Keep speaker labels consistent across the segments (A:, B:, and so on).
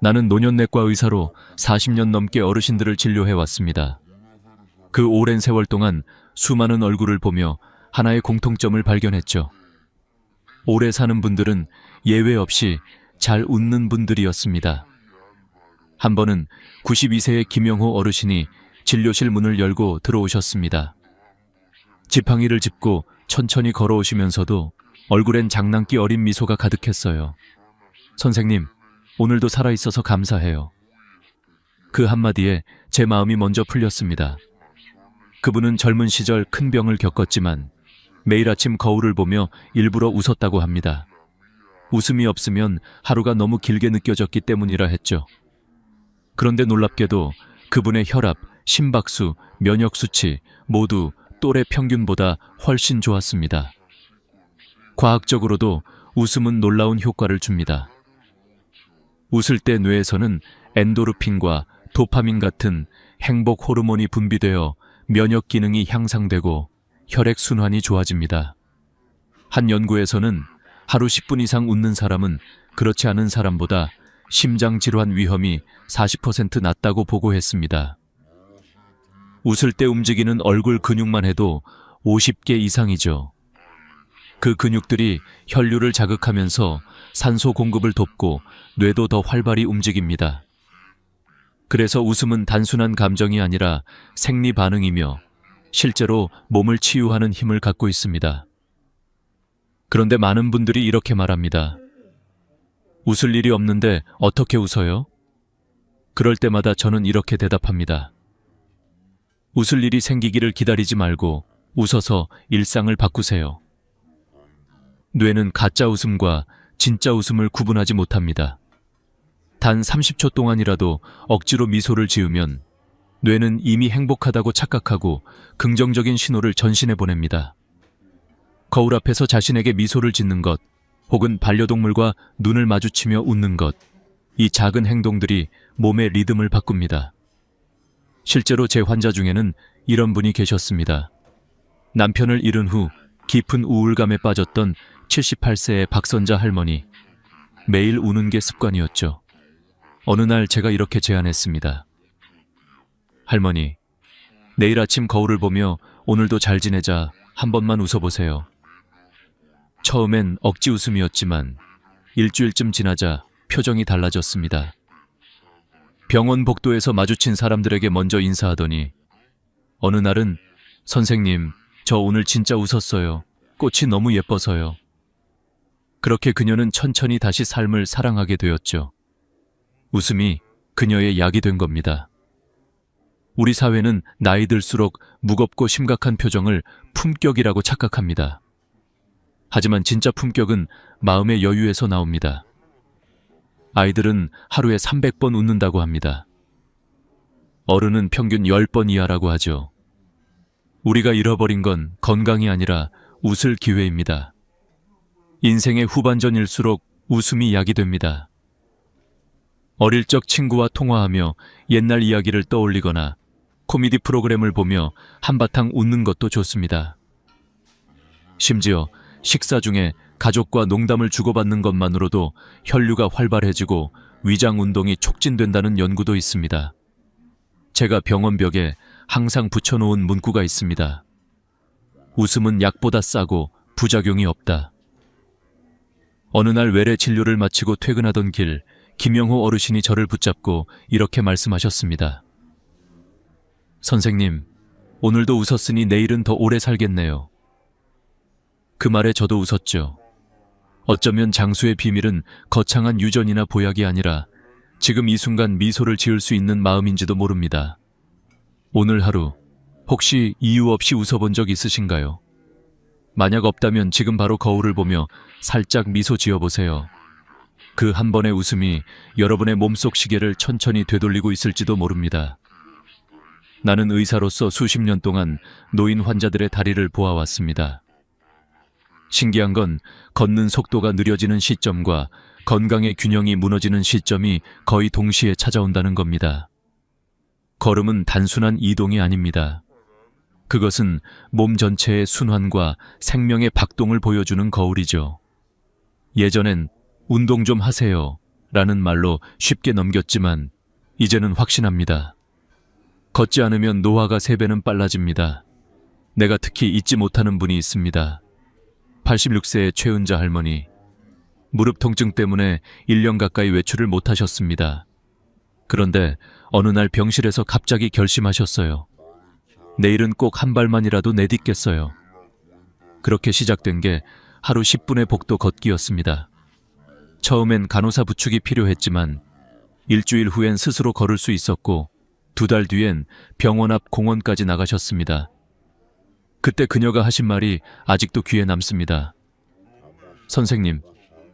A: 나는 노년내과 의사로 40년 넘게 어르신들을 진료해 왔습니다. 그 오랜 세월 동안 수많은 얼굴을 보며 하나의 공통점을 발견했죠. 오래 사는 분들은 예외 없이 잘 웃는 분들이었습니다. 한 번은 92세의 김영호 어르신이 진료실 문을 열고 들어오셨습니다. 지팡이를 짚고 천천히 걸어오시면서도 얼굴엔 장난기 어린 미소가 가득했어요. 선생님, 오늘도 살아있어서 감사해요. 그 한마디에 제 마음이 먼저 풀렸습니다. 그분은 젊은 시절 큰 병을 겪었지만 매일 아침 거울을 보며 일부러 웃었다고 합니다. 웃음이 없으면 하루가 너무 길게 느껴졌기 때문이라 했죠. 그런데 놀랍게도 그분의 혈압, 심박수, 면역 수치 모두 또래 평균보다 훨씬 좋았습니다. 과학적으로도 웃음은 놀라운 효과를 줍니다. 웃을 때 뇌에서는 엔도르핀과 도파민 같은 행복 호르몬이 분비되어 면역 기능이 향상되고 혈액 순환이 좋아집니다. 한 연구에서는 하루 10분 이상 웃는 사람은 그렇지 않은 사람보다 심장 질환 위험이 40% 낮다고 보고했습니다. 웃을 때 움직이는 얼굴 근육만 해도 50개 이상이죠. 그 근육들이 혈류를 자극하면서 산소 공급을 돕고 뇌도 더 활발히 움직입니다. 그래서 웃음은 단순한 감정이 아니라 생리 반응이며 실제로 몸을 치유하는 힘을 갖고 있습니다. 그런데 많은 분들이 이렇게 말합니다. 웃을 일이 없는데 어떻게 웃어요? 그럴 때마다 저는 이렇게 대답합니다. 웃을 일이 생기기를 기다리지 말고 웃어서 일상을 바꾸세요. 뇌는 가짜 웃음과 진짜 웃음을 구분하지 못합니다. 단 30초 동안이라도 억지로 미소를 지으면 뇌는 이미 행복하다고 착각하고 긍정적인 신호를 전신에 보냅니다. 거울 앞에서 자신에게 미소를 짓는 것, 혹은 반려동물과 눈을 마주치며 웃는 것, 이 작은 행동들이 몸의 리듬을 바꿉니다. 실제로 제 환자 중에는 이런 분이 계셨습니다. 남편을 잃은 후 깊은 우울감에 빠졌던 78세의 박선자 할머니. 매일 우는 게 습관이었죠. 어느 날 제가 이렇게 제안했습니다. 할머니, 내일 아침 거울을 보며 오늘도 잘 지내자 한 번만 웃어보세요. 처음엔 억지 웃음이었지만 일주일쯤 지나자 표정이 달라졌습니다. 병원 복도에서 마주친 사람들에게 먼저 인사하더니 어느 날은 선생님, 저 오늘 진짜 웃었어요. 꽃이 너무 예뻐서요. 그렇게 그녀는 천천히 다시 삶을 사랑하게 되었죠. 웃음이 그녀의 약이 된 겁니다. 우리 사회는 나이 들수록 무겁고 심각한 표정을 품격이라고 착각합니다. 하지만 진짜 품격은 마음의 여유에서 나옵니다. 아이들은 하루에 300번 웃는다고 합니다. 어른은 평균 10번 이하라고 하죠. 우리가 잃어버린 건 건강이 아니라 웃을 기회입니다. 인생의 후반전일수록 웃음이 약이 됩니다. 어릴 적 친구와 통화하며 옛날 이야기를 떠올리거나 코미디 프로그램을 보며 한바탕 웃는 것도 좋습니다. 심지어 식사 중에 가족과 농담을 주고받는 것만으로도 혈류가 활발해지고 위장 운동이 촉진된다는 연구도 있습니다. 제가 병원 벽에 항상 붙여놓은 문구가 있습니다. 웃음은 약보다 싸고 부작용이 없다. 어느 날 외래 진료를 마치고 퇴근하던 길, 김영호 어르신이 저를 붙잡고 이렇게 말씀하셨습니다. 선생님, 오늘도 웃었으니 내일은 더 오래 살겠네요. 그 말에 저도 웃었죠. 어쩌면 장수의 비밀은 거창한 유전이나 보약이 아니라 지금 이 순간 미소를 지을 수 있는 마음인지도 모릅니다. 오늘 하루 혹시 이유 없이 웃어본 적 있으신가요? 만약 없다면 지금 바로 거울을 보며 살짝 미소 지어보세요. 그 한 번의 웃음이 여러분의 몸속 시계를 천천히 되돌리고 있을지도 모릅니다. 나는 의사로서 수십 년 동안 노인 환자들의 다리를 보아왔습니다. 신기한 건 걷는 속도가 느려지는 시점과 건강의 균형이 무너지는 시점이 거의 동시에 찾아온다는 겁니다. 걸음은 단순한 이동이 아닙니다. 그것은 몸 전체의 순환과 생명의 박동을 보여주는 거울이죠. 예전엔 운동 좀 하세요. 라는 말로 쉽게 넘겼지만 이제는 확신합니다. 걷지 않으면 노화가 3배는 빨라집니다. 내가 특히 잊지 못하는 분이 있습니다. 86세의 최은자 할머니. 무릎 통증 때문에 1년 가까이 외출을 못하셨습니다. 그런데 어느 날 병실에서 갑자기 결심하셨어요. 내일은 꼭 한 발만이라도 내딛겠어요. 그렇게 시작된 게 하루 10분의 복도 걷기였습니다. 처음엔 간호사 부축이 필요했지만 일주일 후엔 스스로 걸을 수 있었고 2달 뒤엔 병원 앞 공원까지 나가셨습니다. 그때 그녀가 하신 말이 아직도 귀에 남습니다. 선생님,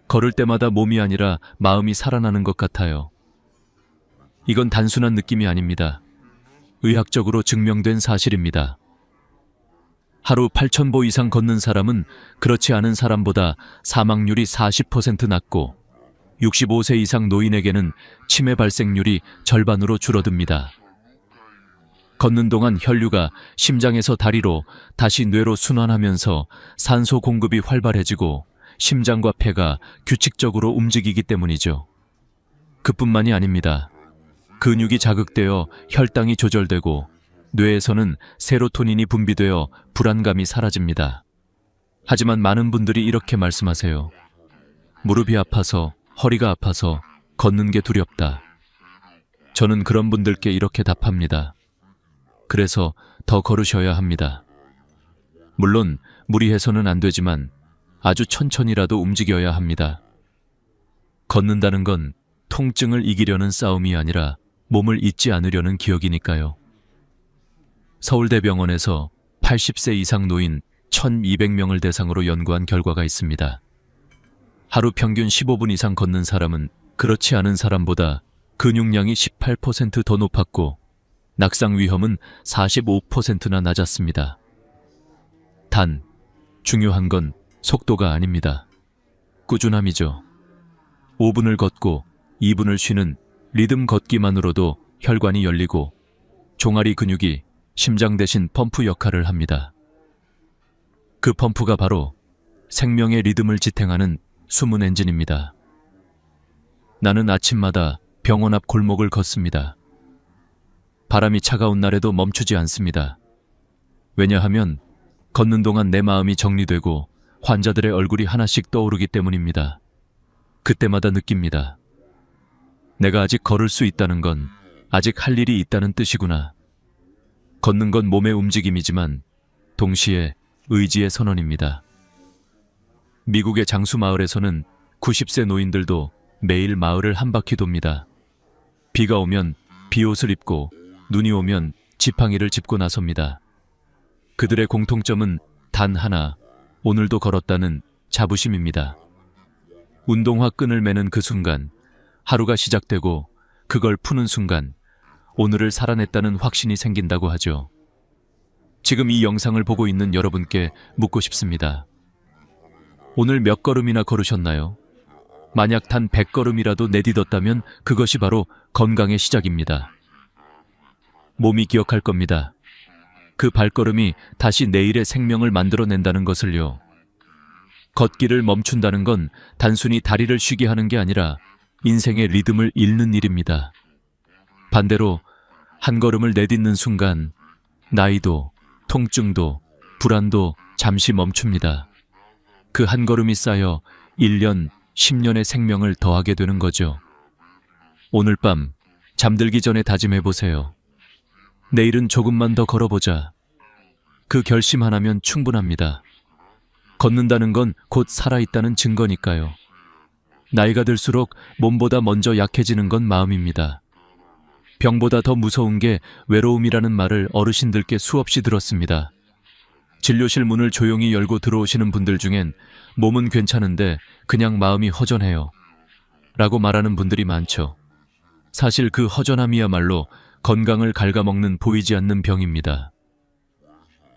A: 걸을 때마다 몸이 아니라 마음이 살아나는 것 같아요. 이건 단순한 느낌이 아닙니다. 의학적으로 증명된 사실입니다. 하루 8,000보 이상 걷는 사람은 그렇지 않은 사람보다 사망률이 40% 낮고 65세 이상 노인에게는 치매 발생률이 절반으로 줄어듭니다. 걷는 동안 혈류가 심장에서 다리로 다시 뇌로 순환하면서 산소 공급이 활발해지고 심장과 폐가 규칙적으로 움직이기 때문이죠. 그뿐만이 아닙니다. 근육이 자극되어 혈당이 조절되고 뇌에서는 세로토닌이 분비되어 불안감이 사라집니다. 하지만 많은 분들이 이렇게 말씀하세요. 무릎이 아파서, 허리가 아파서 걷는 게 두렵다. 저는 그런 분들께 이렇게 답합니다. 그래서 더 걸으셔야 합니다. 물론 무리해서는 안 되지만 아주 천천히라도 움직여야 합니다. 걷는다는 건 통증을 이기려는 싸움이 아니라 몸을 잊지 않으려는 기억이니까요. 서울대병원에서 80세 이상 노인 1,200명을 대상으로 연구한 결과가 있습니다. 하루 평균 15분 이상 걷는 사람은 그렇지 않은 사람보다 근육량이 18% 더 높았고 낙상 위험은 45%나 낮았습니다. 단, 중요한 건 속도가 아닙니다. 꾸준함이죠. 5분을 걷고 2분을 쉬는 리듬 걷기만으로도 혈관이 열리고 종아리 근육이 심장 대신 펌프 역할을 합니다. 그 펌프가 바로 생명의 리듬을 지탱하는 숨은 엔진입니다. 나는 아침마다 병원 앞 골목을 걷습니다. 바람이 차가운 날에도 멈추지 않습니다. 왜냐하면 걷는 동안 내 마음이 정리되고 환자들의 얼굴이 하나씩 떠오르기 때문입니다. 그때마다 느낍니다. 내가 아직 걸을 수 있다는 건 아직 할 일이 있다는 뜻이구나. 걷는 건 몸의 움직임이지만 동시에 의지의 선언입니다. 미국의 장수 마을에서는 90세 노인들도 매일 마을을 한 바퀴 돕니다. 비가 오면 비옷을 입고 눈이 오면 지팡이를 짚고 나섭니다. 그들의 공통점은 단 하나, 오늘도 걸었다는 자부심입니다. 운동화 끈을 매는 그 순간, 하루가 시작되고 그걸 푸는 순간 오늘을 살아냈다는 확신이 생긴다고 하죠. 지금 이 영상을 보고 있는 여러분께 묻고 싶습니다. 오늘 몇 걸음이나 걸으셨나요? 만약 단 100걸음이라도 내딛었다면 그것이 바로 건강의 시작입니다. 몸이 기억할 겁니다. 그 발걸음이 다시 내일의 생명을 만들어낸다는 것을요. 걷기를 멈춘다는 건 단순히 다리를 쉬게 하는 게 아니라 인생의 리듬을 잃는 일입니다. 반대로 한 걸음을 내딛는 순간 나이도, 통증도, 불안도 잠시 멈춥니다. 그 한 걸음이 쌓여 1년, 10년의 생명을 더하게 되는 거죠. 오늘 밤 잠들기 전에 다짐해보세요. 내일은 조금만 더 걸어보자. 그 결심 하나면 충분합니다. 걷는다는 건 곧 살아있다는 증거니까요. 나이가 들수록 몸보다 먼저 약해지는 건 마음입니다. 병보다 더 무서운 게 외로움이라는 말을 어르신들께 수없이 들었습니다. 진료실 문을 조용히 열고 들어오시는 분들 중엔 몸은 괜찮은데 그냥 마음이 허전해요. 라고 말하는 분들이 많죠. 사실 그 허전함이야말로 건강을 갉아먹는 보이지 않는 병입니다.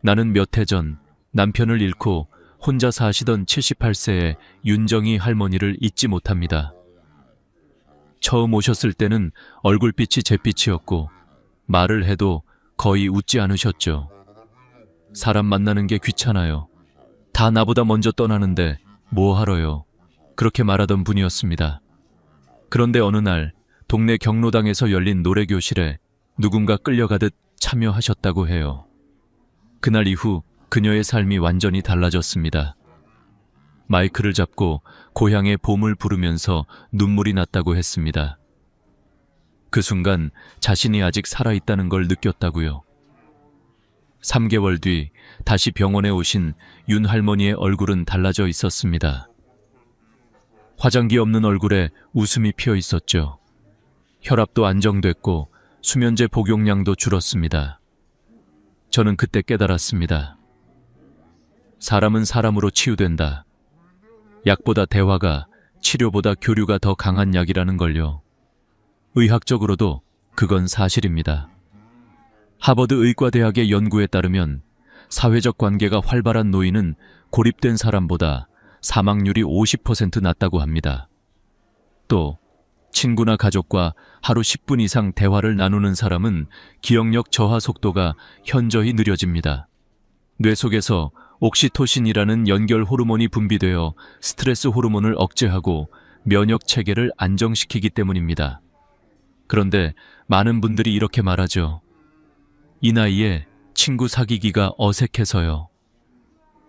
A: 나는 몇 해 전 남편을 잃고 혼자 사시던 78세의 윤정희 할머니를 잊지 못합니다. 처음 오셨을 때는 얼굴빛이 잿빛이었고 말을 해도 거의 웃지 않으셨죠. 사람 만나는 게 귀찮아요. 다 나보다 먼저 떠나는데 뭐 하러요. 그렇게 말하던 분이었습니다. 그런데 어느 날 동네 경로당에서 열린 노래교실에 누군가 끌려가듯 참여하셨다고 해요. 그날 이후 그녀의 삶이 완전히 달라졌습니다. 마이크를 잡고 고향의 봄을 부르면서 눈물이 났다고 했습니다. 그 순간 자신이 아직 살아있다는 걸 느꼈다고요. 3개월 뒤 다시 병원에 오신 윤 할머니의 얼굴은 달라져 있었습니다. 화장기 없는 얼굴에 웃음이 피어 있었죠. 혈압도 안정됐고 수면제 복용량도 줄었습니다. 저는 그때 깨달았습니다. 사람은 사람으로 치유된다. 약보다 대화가, 치료보다 교류가 더 강한 약이라는 걸요. 의학적으로도 그건 사실입니다. 하버드 의과대학의 연구에 따르면 사회적 관계가 활발한 노인은 고립된 사람보다 사망률이 50% 낮다고 합니다. 또 친구나 가족과 하루 10분 이상 대화를 나누는 사람은 기억력 저하 속도가 현저히 느려집니다. 뇌 속에서 옥시토신이라는 연결 호르몬이 분비되어 스트레스 호르몬을 억제하고 면역 체계를 안정시키기 때문입니다. 그런데 많은 분들이 이렇게 말하죠. 이 나이에 친구 사귀기가 어색해서요.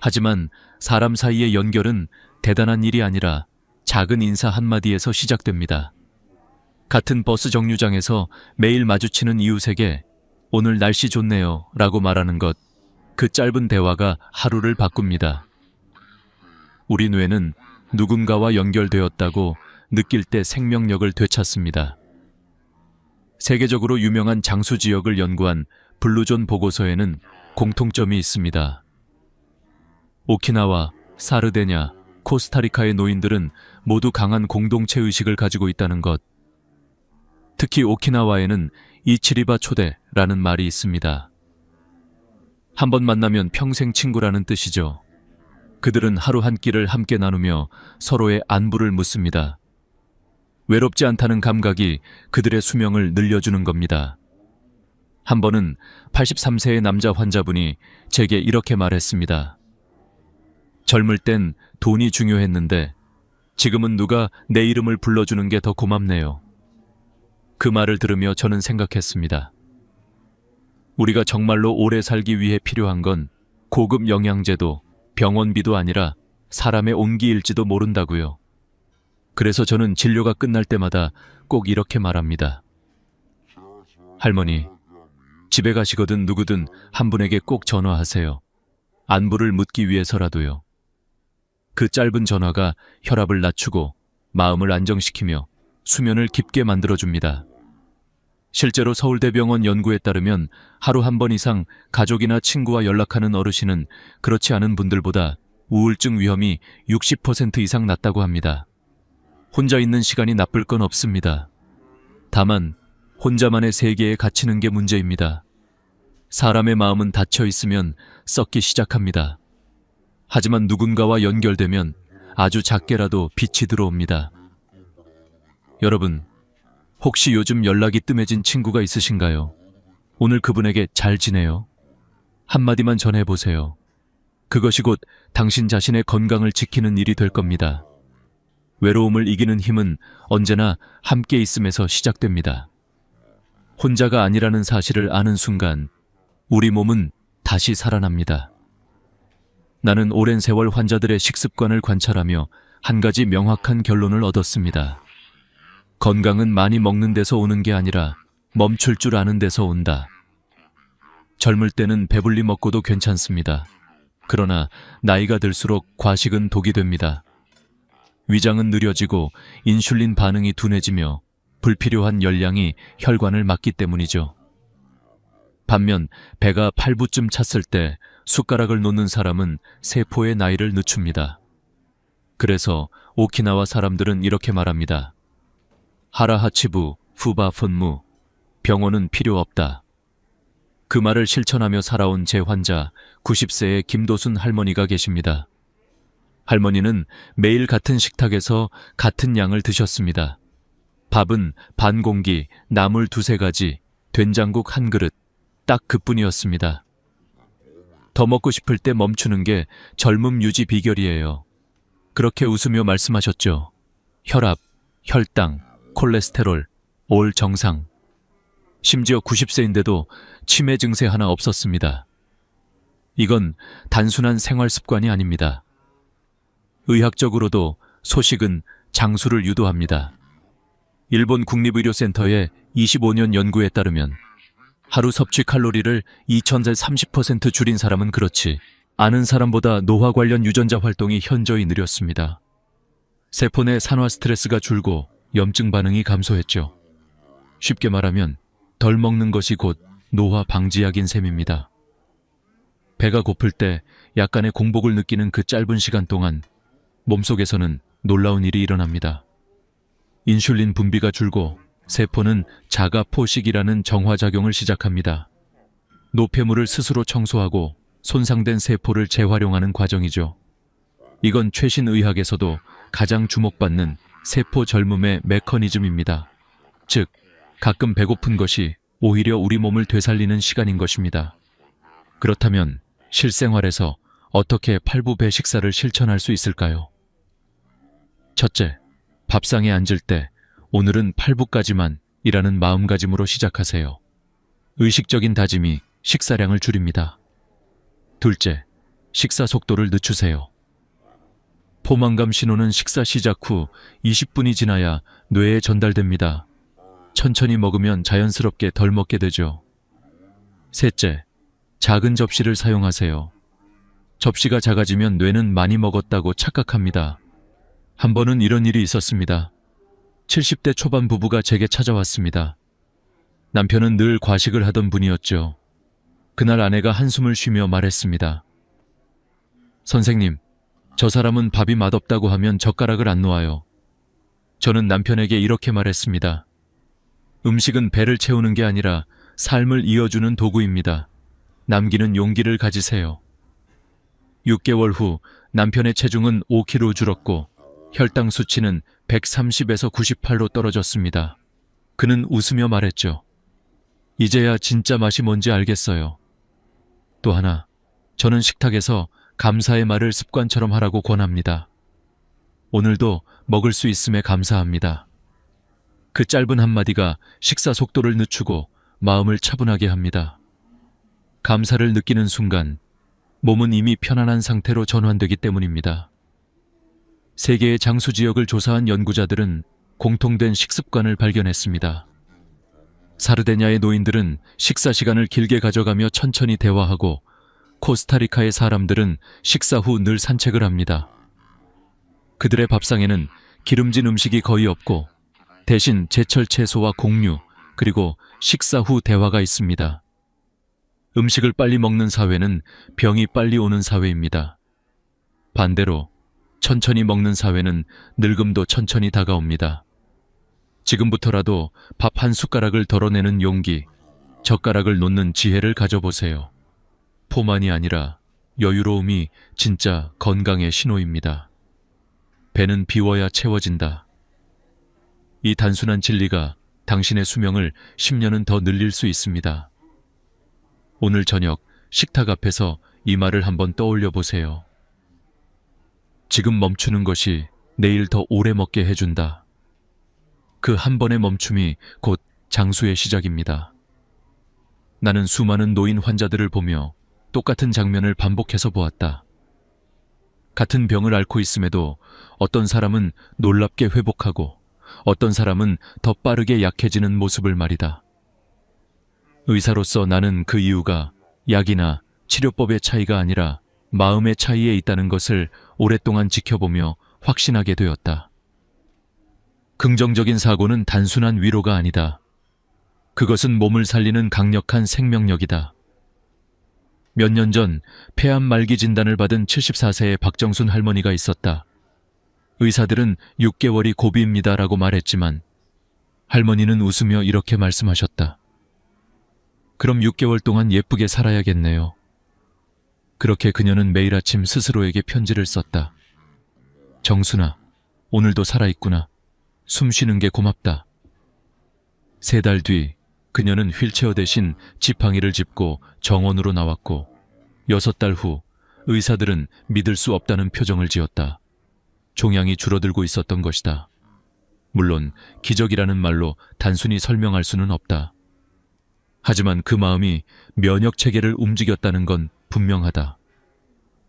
A: 하지만 사람 사이의 연결은 대단한 일이 아니라 작은 인사 한마디에서 시작됩니다. 같은 버스 정류장에서 매일 마주치는 이웃에게 오늘 날씨 좋네요 라고 말하는 것, 그 짧은 대화가 하루를 바꿉니다. 우리 뇌는 누군가와 연결되었다고 느낄 때 생명력을 되찾습니다. 세계적으로 유명한 장수 지역을 연구한 블루존 보고서에는 공통점이 있습니다. 오키나와, 사르데냐, 코스타리카의 노인들은 모두 강한 공동체 의식을 가지고 있다는 것. 특히 오키나와에는 이치리바 초대라는 말이 있습니다. 한 번 만나면 평생 친구라는 뜻이죠. 그들은 하루 한 끼를 함께 나누며 서로의 안부를 묻습니다. 외롭지 않다는 감각이 그들의 수명을 늘려주는 겁니다. 한 번은 83세의 남자 환자분이 제게 이렇게 말했습니다. 젊을 땐 돈이 중요했는데 지금은 누가 내 이름을 불러주는 게 더 고맙네요. 그 말을 들으며 저는 생각했습니다. 우리가 정말로 오래 살기 위해 필요한 건 고급 영양제도 병원비도 아니라 사람의 온기일지도 모른다고요. 그래서 저는 진료가 끝날 때마다 꼭 이렇게 말합니다. 할머니, 집에 가시거든 누구든 한 분에게 꼭 전화하세요. 안부를 묻기 위해서라도요. 그 짧은 전화가 혈압을 낮추고 마음을 안정시키며 수면을 깊게 만들어줍니다. 실제로 서울대병원 연구에 따르면 하루 한 번 이상 가족이나 친구와 연락하는 어르신은 그렇지 않은 분들보다 우울증 위험이 60% 이상 낮다고 합니다. 혼자 있는 시간이 나쁠 건 없습니다. 다만 혼자만의 세계에 갇히는 게 문제입니다. 사람의 마음은 닫혀 있으면 썩기 시작합니다. 하지만 누군가와 연결되면 아주 작게라도 빛이 들어옵니다. 여러분, 혹시 요즘 연락이 뜸해진 친구가 있으신가요? 오늘 그분에게 잘 지내요? 한마디만 전해보세요. 그것이 곧 당신 자신의 건강을 지키는 일이 될 겁니다. 외로움을 이기는 힘은 언제나 함께 있음에서 시작됩니다. 혼자가 아니라는 사실을 아는 순간 우리 몸은 다시 살아납니다. 나는 오랜 세월 환자들의 식습관을 관찰하며 한 가지 명확한 결론을 얻었습니다. 건강은 많이 먹는 데서 오는 게 아니라 멈출 줄 아는 데서 온다. 젊을 때는 배불리 먹고도 괜찮습니다. 그러나 나이가 들수록 과식은 독이 됩니다. 위장은 느려지고 인슐린 반응이 둔해지며 불필요한 열량이 혈관을 막기 때문이죠. 반면 배가 8부쯤 찼을 때 숟가락을 놓는 사람은 세포의 나이를 늦춥니다. 그래서 오키나와 사람들은 이렇게 말합니다. 하라하치부, 푸바 폰무, 병원은 필요 없다. 그 말을 실천하며 살아온 제 환자 90세의 김도순 할머니가 계십니다. 할머니는 매일 같은 식탁에서 같은 양을 드셨습니다. 밥은 반 공기, 나물 2-3가지, 된장국 1그릇, 딱 그뿐이었습니다. 더 먹고 싶을 때 멈추는 게 젊음 유지 비결이에요. 그렇게 웃으며 말씀하셨죠. 혈압, 혈당, 콜레스테롤, 올 정상. 심지어 90세인데도 치매 증세 하나 없었습니다. 이건 단순한 생활 습관이 아닙니다. 의학적으로도 소식은 장수를 유도합니다. 일본 국립의료센터의 25년 연구에 따르면 하루 섭취 칼로리를 2000에 30% 줄인 사람은 그렇지 않은 사람보다 노화 관련 유전자 활동이 현저히 느렸습니다. 세포 내 산화 스트레스가 줄고 염증 반응이 감소했죠. 쉽게 말하면 덜 먹는 것이 곧 노화 방지약인 셈입니다. 배가 고플 때 약간의 공복을 느끼는 그 짧은 시간 동안 몸속에서는 놀라운 일이 일어납니다. 인슐린 분비가 줄고 세포는 자가 포식이라는 정화작용을 시작합니다. 노폐물을 스스로 청소하고 손상된 세포를 재활용하는 과정이죠. 이건 최신 의학에서도 가장 주목받는 세포 젊음의 메커니즘입니다. 즉, 가끔 배고픈 것이 오히려 우리 몸을 되살리는 시간인 것입니다. 그렇다면 실생활에서 어떻게 팔부배 식사를 실천할 수 있을까요? 첫째, 밥상에 앉을 때 오늘은 8부까지만 이라는 마음가짐으로 시작하세요. 의식적인 다짐이 식사량을 줄입니다. 둘째, 식사 속도를 늦추세요. 포만감 신호는 식사 시작 후 20분이 지나야 뇌에 전달됩니다. 천천히 먹으면 자연스럽게 덜 먹게 되죠. 셋째, 작은 접시를 사용하세요. 접시가 작아지면 뇌는 많이 먹었다고 착각합니다. 한 번은 이런 일이 있었습니다. 70대 초반 부부가 제게 찾아왔습니다. 남편은 늘 과식을 하던 분이었죠. 그날 아내가 한숨을 쉬며 말했습니다. 선생님, 저 사람은 밥이 맛없다고 하면 젓가락을 안 놓아요. 저는 남편에게 이렇게 말했습니다. 음식은 배를 채우는 게 아니라 삶을 이어주는 도구입니다. 남기는 용기를 가지세요. 6개월 후 남편의 체중은 5kg 줄었고 혈당 수치는 130에서 98로 떨어졌습니다. 그는 웃으며 말했죠. 이제야 진짜 맛이 뭔지 알겠어요. 또 하나, 저는 식탁에서 감사의 말을 습관처럼 하라고 권합니다. 오늘도 먹을 수 있음에 감사합니다. 그 짧은 한마디가 식사 속도를 늦추고 마음을 차분하게 합니다. 감사를 느끼는 순간 몸은 이미 편안한 상태로 전환되기 때문입니다. 세계의 장수 지역을 조사한 연구자들은 공통된 식습관을 발견했습니다. 사르데냐의 노인들은 식사 시간을 길게 가져가며 천천히 대화하고 코스타리카의 사람들은 식사 후 늘 산책을 합니다. 그들의 밥상에는 기름진 음식이 거의 없고 대신 제철 채소와 곡류 그리고 식사 후 대화가 있습니다. 음식을 빨리 먹는 사회는 병이 빨리 오는 사회입니다. 반대로 천천히 먹는 사회는 늙음도 천천히 다가옵니다. 지금부터라도 밥 한 숟가락을 덜어내는 용기, 젓가락을 놓는 지혜를 가져보세요. 포만이 아니라 여유로움이 진짜 건강의 신호입니다. 배는 비워야 채워진다. 이 단순한 진리가 당신의 수명을 10년은 더 늘릴 수 있습니다. 오늘 저녁 식탁 앞에서 이 말을 한번 떠올려 보세요. 지금 멈추는 것이 내일 더 오래 먹게 해준다. 그 한 번의 멈춤이 곧 장수의 시작입니다. 나는 수많은 노인 환자들을 보며 똑같은 장면을 반복해서 보았다. 같은 병을 앓고 있음에도 어떤 사람은 놀랍게 회복하고 어떤 사람은 더 빠르게 약해지는 모습을 말이다. 의사로서 나는 그 이유가 약이나 치료법의 차이가 아니라 마음의 차이에 있다는 것을 오랫동안 지켜보며 확신하게 되었다. 긍정적인 사고는 단순한 위로가 아니다. 그것은 몸을 살리는 강력한 생명력이다. 몇 년 전 폐암 말기 진단을 받은 74세의 박정순 할머니가 있었다. 의사들은 6개월이 고비입니다라고 말했지만 할머니는 웃으며 이렇게 말씀하셨다. 그럼 6개월 동안 예쁘게 살아야겠네요. 그렇게 그녀는 매일 아침 스스로에게 편지를 썼다. 정순아, 오늘도 살아있구나. 숨 쉬는 게 고맙다. 3달 뒤 그녀는 휠체어 대신 지팡이를 짚고 정원으로 나왔고 6달 후 의사들은 믿을 수 없다는 표정을 지었다. 종양이 줄어들고 있었던 것이다. 물론 기적이라는 말로 단순히 설명할 수는 없다. 하지만 그 마음이 면역 체계를 움직였다는 건 분명하다.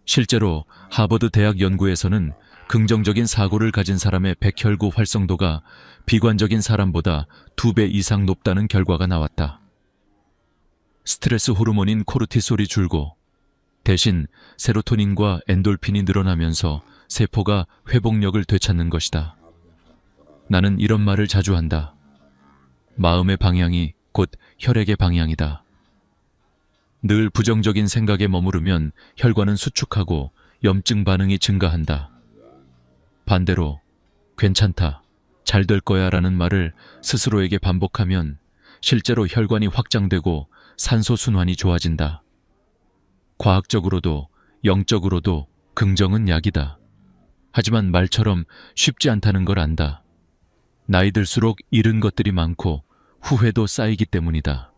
A: 실제로 하버드 대학 연구에서는 긍정적인 사고를 가진 사람의 백혈구 활성도가 비관적인 사람보다 2배 이상 높다는 결과가 나왔다. 스트레스 호르몬인 코르티솔이 줄고 대신 세로토닌과 엔돌핀이 늘어나면서 세포가 회복력을 되찾는 것이다. 나는 이런 말을 자주 한다. 마음의 방향이 곧 혈액의 방향이다. 늘 부정적인 생각에 머무르면 혈관은 수축하고 염증 반응이 증가한다. 반대로 괜찮다, 잘 될 거야 라는 말을 스스로에게 반복하면 실제로 혈관이 확장되고 산소 순환이 좋아진다. 과학적으로도 영적으로도 긍정은 약이다. 하지만 말처럼 쉽지 않다는 걸 안다. 나이 들수록 잃은 것들이 많고 후회도 쌓이기 때문이다.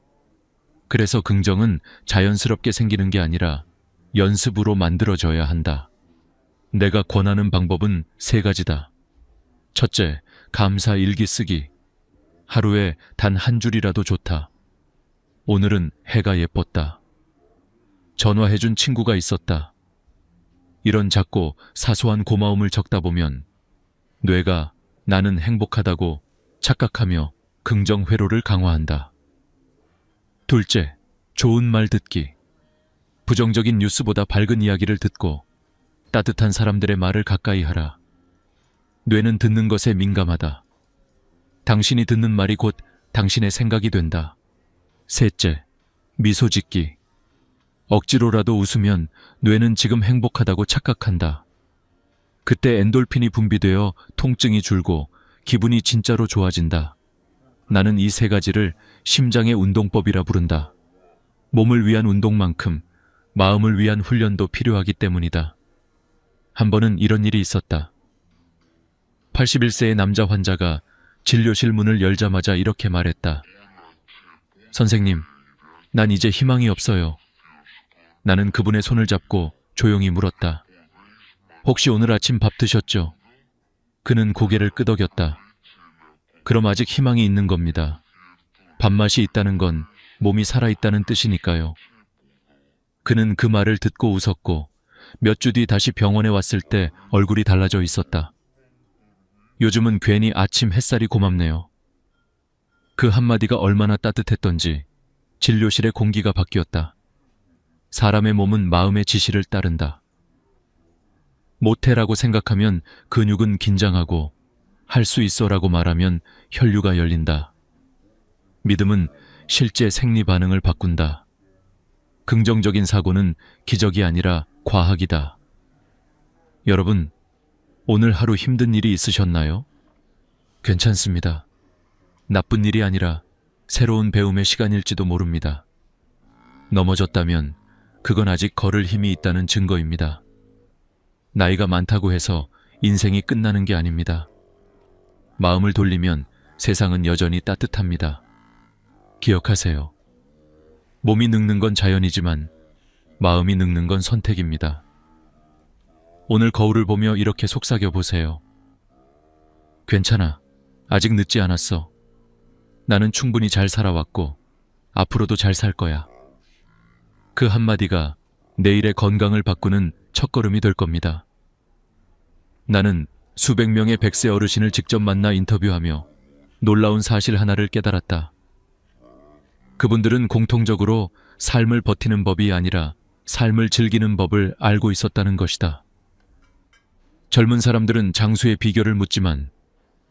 A: 그래서 긍정은 자연스럽게 생기는 게 아니라 연습으로 만들어져야 한다. 내가 권하는 방법은 3가지다. 첫째, 감사 일기 쓰기. 하루에 단 한 줄이라도 좋다. 오늘은 해가 예뻤다. 전화해준 친구가 있었다. 이런 작고 사소한 고마움을 적다 보면 뇌가 나는 행복하다고 착각하며 긍정 회로를 강화한다. 둘째, 좋은 말 듣기. 부정적인 뉴스보다 밝은 이야기를 듣고 따뜻한 사람들의 말을 가까이 하라. 뇌는 듣는 것에 민감하다. 당신이 듣는 말이 곧 당신의 생각이 된다. 셋째, 미소 짓기. 억지로라도 웃으면 뇌는 지금 행복하다고 착각한다. 그때 엔돌핀이 분비되어 통증이 줄고 기분이 진짜로 좋아진다. 나는 이 3가지를 심장의 운동법이라 부른다. 몸을 위한 운동만큼 마음을 위한 훈련도 필요하기 때문이다. 한 번은 이런 일이 있었다. 81세의 남자 환자가 진료실 문을 열자마자 이렇게 말했다. 선생님, 난 이제 희망이 없어요. 나는 그분의 손을 잡고 조용히 물었다. 혹시 오늘 아침 밥 드셨죠? 그는 고개를 끄덕였다. 그럼 아직 희망이 있는 겁니다. 밥맛이 있다는 건 몸이 살아있다는 뜻이니까요. 그는 그 말을 듣고 웃었고 몇 주 뒤 다시 병원에 왔을 때 얼굴이 달라져 있었다. 요즘은 괜히 아침 햇살이 고맙네요. 그 한마디가 얼마나 따뜻했던지 진료실의 공기가 바뀌었다. 사람의 몸은 마음의 지시를 따른다. 못해라고 생각하면 근육은 긴장하고 할 수 있어라고 말하면 혈류가 열린다. 믿음은 실제 생리 반응을 바꾼다. 긍정적인 사고는 기적이 아니라 과학이다. 여러분, 오늘 하루 힘든 일이 있으셨나요? 괜찮습니다. 나쁜 일이 아니라 새로운 배움의 시간일지도 모릅니다. 넘어졌다면 그건 아직 걸을 힘이 있다는 증거입니다. 나이가 많다고 해서 인생이 끝나는 게 아닙니다. 마음을 돌리면 세상은 여전히 따뜻합니다. 기억하세요. 몸이 늙는 건 자연이지만 마음이 늙는 건 선택입니다. 오늘 거울을 보며 이렇게 속삭여 보세요. 괜찮아. 아직 늦지 않았어. 나는 충분히 잘 살아왔고 앞으로도 잘 살 거야. 그 한마디가 내일의 건강을 바꾸는 첫걸음이 될 겁니다. 나는 수백 명의 100세 어르신을 직접 만나 인터뷰하며 놀라운 사실 하나를 깨달았다. 그분들은 공통적으로 삶을 버티는 법이 아니라 삶을 즐기는 법을 알고 있었다는 것이다. 젊은 사람들은 장수의 비결을 묻지만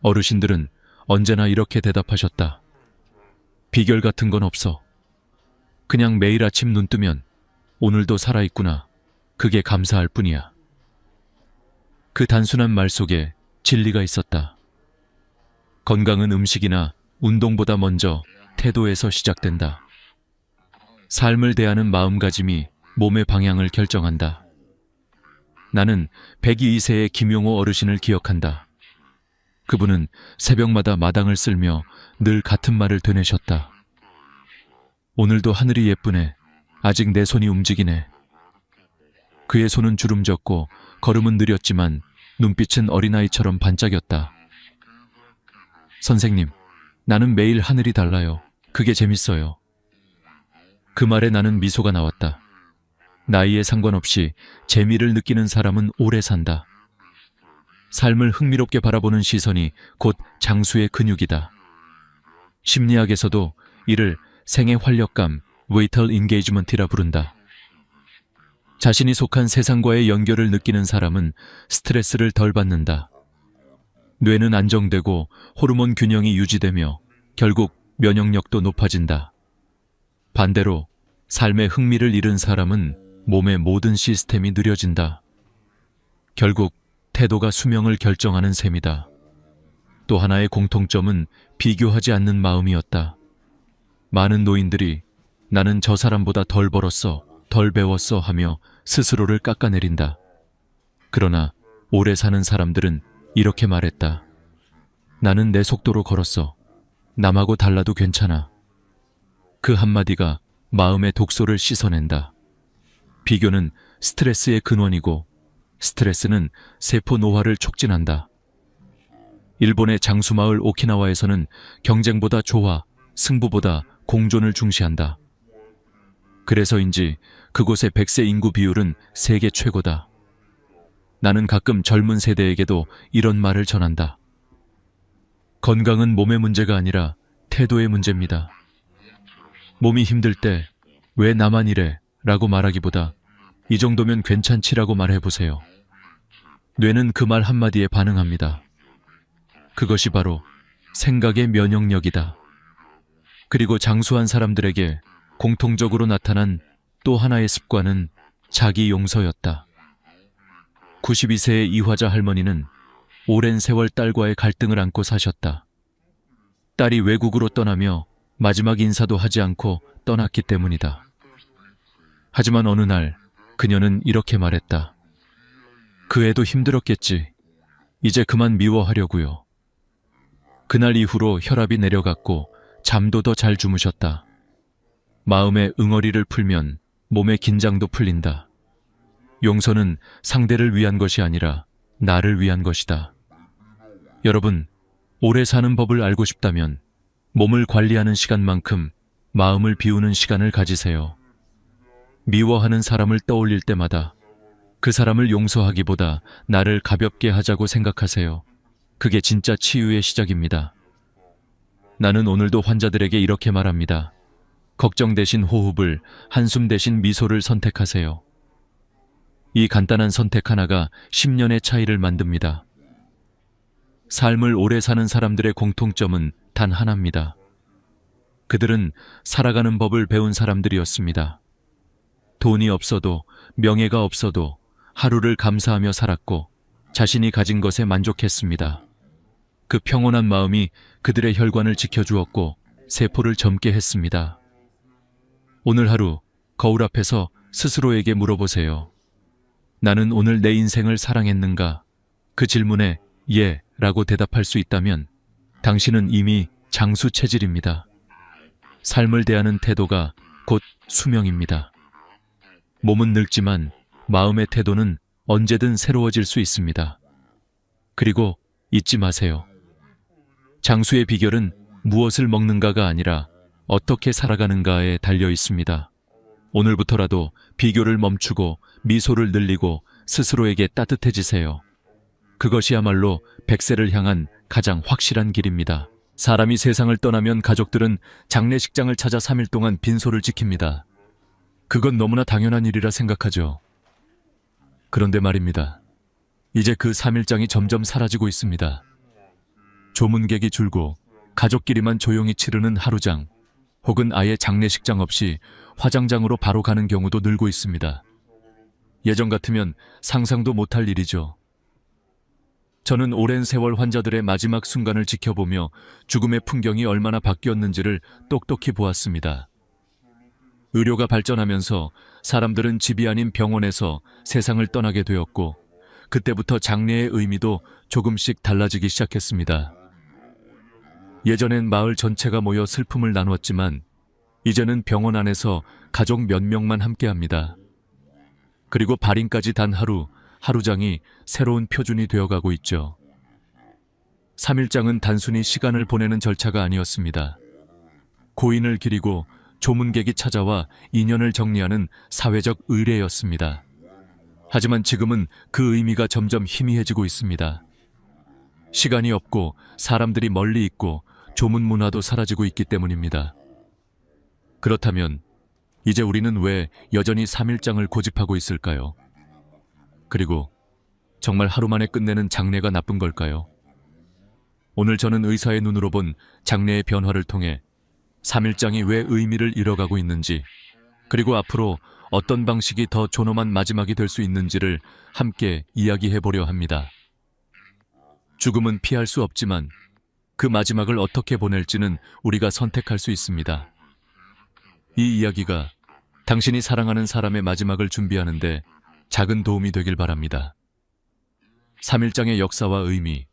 A: 어르신들은 언제나 이렇게 대답하셨다. 비결 같은 건 없어. 그냥 매일 아침 눈 뜨면 오늘도 살아있구나. 그게 감사할 뿐이야. 그 단순한 말 속에 진리가 있었다. 건강은 음식이나 운동보다 먼저 태도에서 시작된다. 삶을 대하는 마음가짐이 몸의 방향을 결정한다. 나는 102세의 김용호 어르신을 기억한다. 그분은 새벽마다 마당을 쓸며 늘 같은 말을 되뇌셨다. 오늘도 하늘이 예쁘네. 아직 내 손이 움직이네. 그의 손은 주름졌고 걸음은 느렸지만 눈빛은 어린아이처럼 반짝였다. 선생님, 나는 매일 하늘이 달라요. 그게 재밌어요. 그 말에 나는 미소가 나왔다. 나이에 상관없이 재미를 느끼는 사람은 오래 산다. 삶을 흥미롭게 바라보는 시선이 곧 장수의 근육이다. 심리학에서도 이를 생애 활력감, vital engagement이라 부른다. 자신이 속한 세상과의 연결을 느끼는 사람은 스트레스를 덜 받는다. 뇌는 안정되고 호르몬 균형이 유지되며 결국 면역력도 높아진다. 반대로 삶의 흥미를 잃은 사람은 몸의 모든 시스템이 느려진다. 결국 태도가 수명을 결정하는 셈이다. 또 하나의 공통점은 비교하지 않는 마음이었다. 많은 노인들이 나는 저 사람보다 덜 벌었어, 덜 배웠어 하며 스스로를 깎아내린다. 그러나 오래 사는 사람들은 이렇게 말했다. 나는 내 속도로 걸었어. 남하고 달라도 괜찮아. 그 한마디가 마음의 독소를 씻어낸다. 비교는 스트레스의 근원이고 스트레스는 세포 노화를 촉진한다. 일본의 장수마을 오키나와에서는 경쟁보다 조화, 승부보다 공존을 중시한다. 그래서인지 그곳의 100세 인구 비율은 세계 최고다. 나는 가끔 젊은 세대에게도 이런 말을 전한다. 건강은 몸의 문제가 아니라 태도의 문제입니다. 몸이 힘들 때 왜 나만 이래? 라고 말하기보다 이 정도면 괜찮지라고 말해보세요. 뇌는 그 말 한마디에 반응합니다. 그것이 바로 생각의 면역력이다. 그리고 장수한 사람들에게 공통적으로 나타난 또 하나의 습관은 자기 용서였다. 92세의 이화자 할머니는 오랜 세월 딸과의 갈등을 안고 사셨다. 딸이 외국으로 떠나며 마지막 인사도 하지 않고 떠났기 때문이다. 하지만 어느 날 그녀는 이렇게 말했다. 그 애도 힘들었겠지. 이제 그만 미워하려고요. 그날 이후로 혈압이 내려갔고 잠도 더 잘 주무셨다. 마음의 응어리를 풀면 몸의 긴장도 풀린다. 용서는 상대를 위한 것이 아니라 나를 위한 것이다. 여러분, 오래 사는 법을 알고 싶다면 몸을 관리하는 시간만큼 마음을 비우는 시간을 가지세요. 미워하는 사람을 떠올릴 때마다 그 사람을 용서하기보다 나를 가볍게 하자고 생각하세요. 그게 진짜 치유의 시작입니다. 나는 오늘도 환자들에게 이렇게 말합니다. 걱정 대신 호흡을, 한숨 대신 미소를 선택하세요. 이 간단한 선택 하나가 10년의 차이를 만듭니다. 삶을 오래 사는 사람들의 공통점은 단 하나입니다. 그들은 살아가는 법을 배운 사람들이었습니다. 돈이 없어도, 명예가 없어도 하루를 감사하며 살았고 자신이 가진 것에 만족했습니다. 그 평온한 마음이 그들의 혈관을 지켜주었고 세포를 젊게 했습니다. 오늘 하루 거울 앞에서 스스로에게 물어보세요. 나는 오늘 내 인생을 사랑했는가? 그 질문에 예 라고 대답할 수 있다면 당신은 이미 장수 체질입니다. 삶을 대하는 태도가 곧 수명입니다. 몸은 늙지만 마음의 태도는 언제든 새로워질 수 있습니다. 그리고 잊지 마세요. 장수의 비결은 무엇을 먹는가가 아니라 어떻게 살아가는가에 달려 있습니다. 오늘부터라도 비교를 멈추고 미소를 늘리고 스스로에게 따뜻해지세요. 그것이야말로 100세를 향한 가장 확실한 길입니다. 사람이 세상을 떠나면 가족들은 장례식장을 찾아 3일 동안 빈소를 지킵니다. 그건 너무나 당연한 일이라 생각하죠. 그런데 말입니다. 이제 그 3일장이 점점 사라지고 있습니다. 조문객이 줄고 가족끼리만 조용히 치르는 하루장, 혹은 아예 장례식장 없이 화장장으로 바로 가는 경우도 늘고 있습니다. 예전 같으면 상상도 못할 일이죠. 저는 오랜 세월 환자들의 마지막 순간을 지켜보며 죽음의 풍경이 얼마나 바뀌었는지를 똑똑히 보았습니다. 의료가 발전하면서 사람들은 집이 아닌 병원에서 세상을 떠나게 되었고 그때부터 장례의 의미도 조금씩 달라지기 시작했습니다. 예전엔 마을 전체가 모여 슬픔을 나누었지만 이제는 병원 안에서 가족 몇 명만 함께합니다. 그리고 발인까지 단 하루장이 새로운 표준이 되어가고 있죠. 3일장은 단순히 시간을 보내는 절차가 아니었습니다. 고인을 기리고 조문객이 찾아와 인연을 정리하는 사회적 의례였습니다. 하지만 지금은 그 의미가 점점 희미해지고 있습니다. 시간이 없고 사람들이 멀리 있고 조문 문화도 사라지고 있기 때문입니다. 그렇다면 이제 우리는 왜 여전히 3일장을 고집하고 있을까요? 그리고 정말 하루 만에 끝내는 장례가 나쁜 걸까요? 오늘 저는 의사의 눈으로 본 장례의 변화를 통해 3일장이 왜 의미를 잃어가고 있는지, 그리고 앞으로 어떤 방식이 더 존엄한 마지막이 될 수 있는지를 함께 이야기해 보려 합니다. 죽음은 피할 수 없지만 그 마지막을 어떻게 보낼지는 우리가 선택할 수 있습니다. 이 이야기가 당신이 사랑하는 사람의 마지막을 준비하는데 작은 도움이 되길 바랍니다. 3일장의 역사와 의미,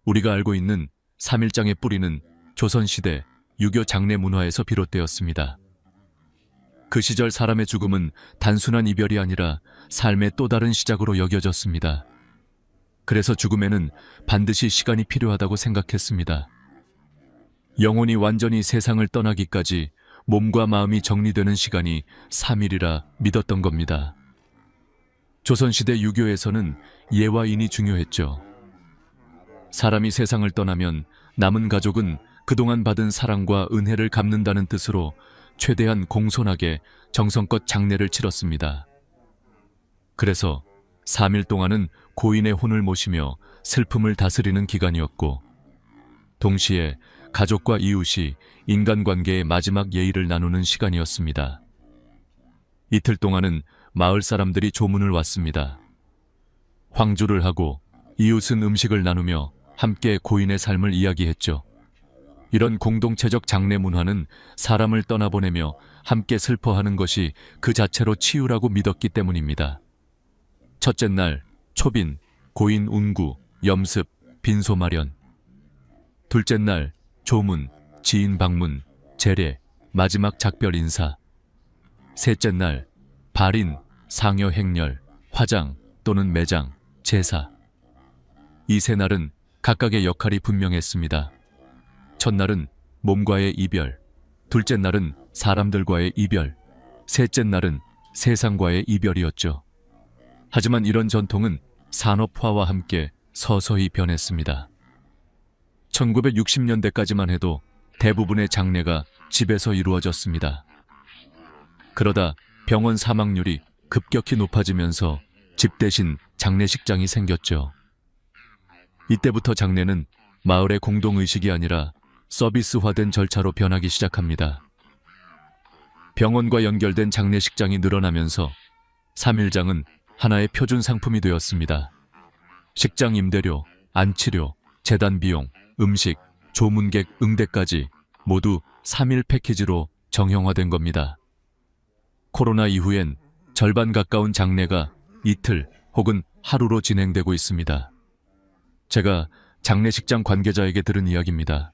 A: 우리가 알고 있는 3일장의 뿌리는 조선시대 유교 장례 문화에서 비롯되었습니다. 그 시절 사람의 죽음은 단순한 이별이 아니라 삶의 또 다른 시작으로 여겨졌습니다. 그래서 죽음에는 반드시 시간이 필요하다고 생각했습니다. 영혼이 완전히 세상을 떠나기까지 몸과 마음이 정리되는 시간이 3일이라 믿었던 겁니다. 조선시대 유교에서는 예와 인이 중요했죠. 사람이 세상을 떠나면 남은 가족은 그동안 받은 사랑과 은혜를 갚는다는 뜻으로 최대한 공손하게 정성껏 장례를 치렀습니다. 그래서 3일 동안은 고인의 혼을 모시며 슬픔을 다스리는 기간이었고, 동시에 가족과 이웃이 인간관계의 마지막 예의를 나누는 시간이었습니다. 이틀 동안은 마을 사람들이 조문을 왔습니다. 황주를 하고 이웃은 음식을 나누며 함께 고인의 삶을 이야기했죠. 이런 공동체적 장례 문화는 사람을 떠나보내며 함께 슬퍼하는 것이 그 자체로 치유라고 믿었기 때문입니다. 첫째 날, 초빈, 고인 운구, 염습, 빈소 마련. 둘째 날, 조문, 지인 방문, 제례, 마지막 작별 인사. 셋째 날, 발인, 상여 행렬, 화장 또는 매장, 제사. 이 세 날은 각각의 역할이 분명했습니다. 첫날은 몸과의 이별, 둘째 날은 사람들과의 이별, 셋째 날은 세상과의 이별이었죠. 하지만 이런 전통은 산업화와 함께 서서히 변했습니다. 1960년대까지만 해도 대부분의 장례가 집에서 이루어졌습니다. 그러다 병원 사망률이 급격히 높아지면서 집 대신 장례식장이 생겼죠. 이때부터 장례는 마을의 공동의식이 아니라 서비스화된 절차로 변하기 시작합니다. 병원과 연결된 장례식장이 늘어나면서 3일장은 하나의 표준 상품이 되었습니다. 식장 임대료, 안치료, 재단 비용, 음식, 조문객 응대까지 모두 3일 패키지로 정형화된 겁니다. 코로나 이후엔 절반 가까운 장례가 이틀 혹은 하루로 진행되고 있습니다. 제가 장례식장 관계자에게 들은 이야기입니다.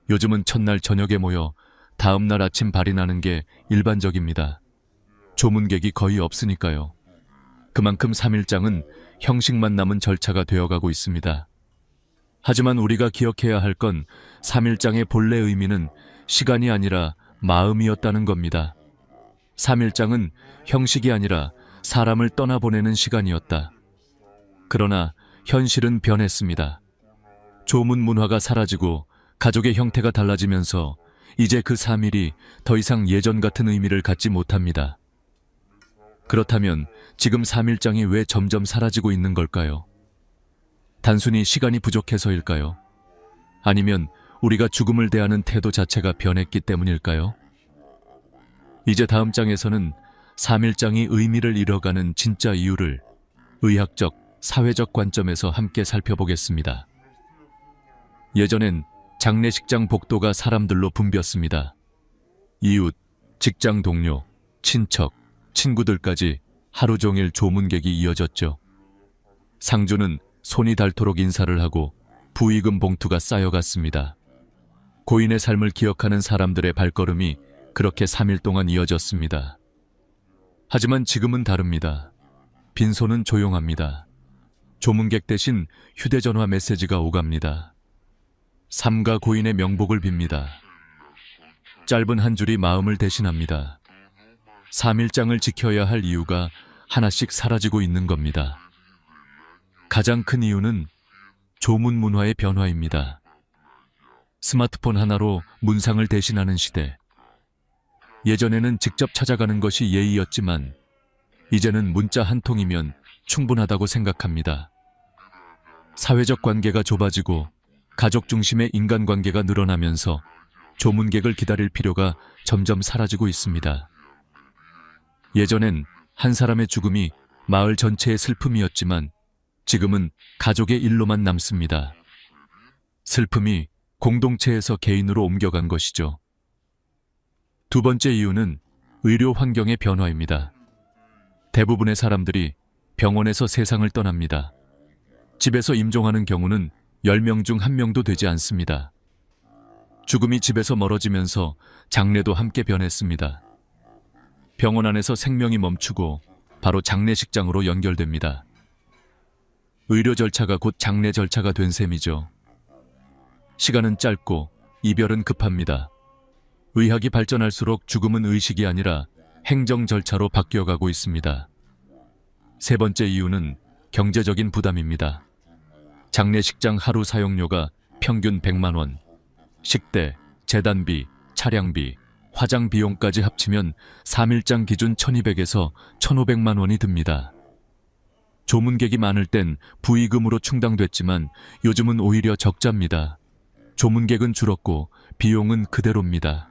A: 요즘은 첫날 저녁에 모여 다음날 아침 발인하는 게 일반적입니다. 조문객이 거의 없으니까요. 그만큼 3일장은 형식만 남은 절차가 되어가고 있습니다. 하지만 우리가 기억해야 할 건 3일장의 본래 의미는 시간이 아니라 마음이었다는 겁니다. 3일장은 형식이 아니라 사람을 떠나보내는 시간이었다. 그러나 현실은 변했습니다. 조문 문화가 사라지고 가족의 형태가 달라지면서 이제 그 3일이 더 이상 예전 같은 의미를 갖지 못합니다. 그렇다면 지금 3일장이 왜 점점 사라지고 있는 걸까요? 단순히 시간이 부족해서일까요? 아니면 우리가 죽음을 대하는 태도 자체가 변했기 때문일까요? 이제 다음 장에서는 3일장이 의미를 잃어가는 진짜 이유를 의학적, 사회적 관점에서 함께 살펴보겠습니다. 예전엔 장례식장 복도가 사람들로 붐볐습니다. 이웃, 직장 동료, 친척, 친구들까지 하루 종일 조문객이 이어졌죠. 상주는 손이 닳도록 인사를 하고 부의금 봉투가 쌓여갔습니다. 고인의 삶을 기억하는 사람들의 발걸음이 그렇게 3일 동안 이어졌습니다. 하지만 지금은 다릅니다. 빈소는 조용합니다. 조문객 대신 휴대전화 메시지가 오갑니다. 삼가 고인의 명복을 빕니다. 짧은 한 줄이 마음을 대신합니다. 3일장을 지켜야 할 이유가 하나씩 사라지고 있는 겁니다. 가장 큰 이유는 조문 문화의 변화입니다. 스마트폰 하나로 문상을 대신하는 시대. 예전에는 직접 찾아가는 것이 예의였지만 이제는 문자 한 통이면 충분하다고 생각합니다. 사회적 관계가 좁아지고 가족 중심의 인간관계가 늘어나면서 조문객을 기다릴 필요가 점점 사라지고 있습니다. 예전엔 한 사람의 죽음이 마을 전체의 슬픔이었지만 지금은 가족의 일로만 남습니다. 슬픔이 공동체에서 개인으로 옮겨간 것이죠. 두 번째 이유는 의료 환경의 변화입니다. 대부분의 사람들이 병원에서 세상을 떠납니다. 집에서 임종하는 경우는 10명 중 1명도 되지 않습니다. 죽음이 집에서 멀어지면서 장례도 함께 변했습니다. 병원 안에서 생명이 멈추고 바로 장례식장으로 연결됩니다. 의료 절차가 곧 장례 절차가 된 셈이죠. 시간은 짧고 이별은 급합니다. 의학이 발전할수록 죽음은 의식이 아니라 행정 절차로 바뀌어가고 있습니다. 세 번째 이유는 경제적인 부담입니다. 장례식장 하루 사용료가 평균 100만 원, 식대, 재단비, 차량비, 화장 비용까지 합치면 3일장 기준 1200에서 1500만 원이 듭니다. 조문객이 많을 땐 부의금으로 충당됐지만 요즘은 오히려 적자입니다. 조문객은 줄었고 비용은 그대로입니다.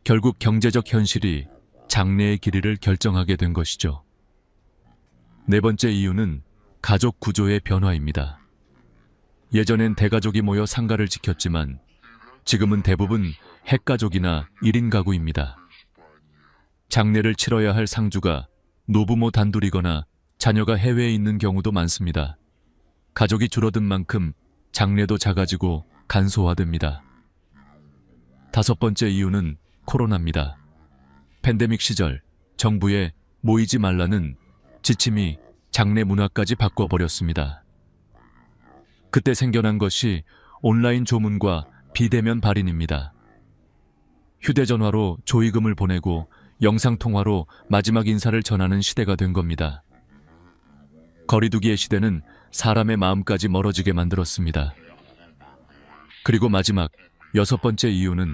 A: 결국 경제적 현실이 장례의 길이를 결정하게 된 것이죠. 네 번째 이유는 가족 구조의 변화입니다. 예전엔 대가족이 모여 상가를 지켰지만 지금은 대부분 핵가족이나 1인 가구입니다. 장례를 치러야 할 상주가 노부모 단둘이거나 자녀가 해외에 있는 경우도 많습니다. 가족이 줄어든 만큼 장례도 작아지고 간소화됩니다. 다섯 번째 이유는 코로나입니다. 팬데믹 시절 정부의 모이지 말라는 지침이 장례 문화까지 바꿔버렸습니다. 그때 생겨난 것이 온라인 조문과 비대면 발인입니다. 휴대전화로 조의금을 보내고 영상통화로 마지막 인사를 전하는 시대가 된 겁니다. 거리두기의 시대는 사람의 마음까지 멀어지게 만들었습니다. 그리고 마지막 여섯 번째 이유는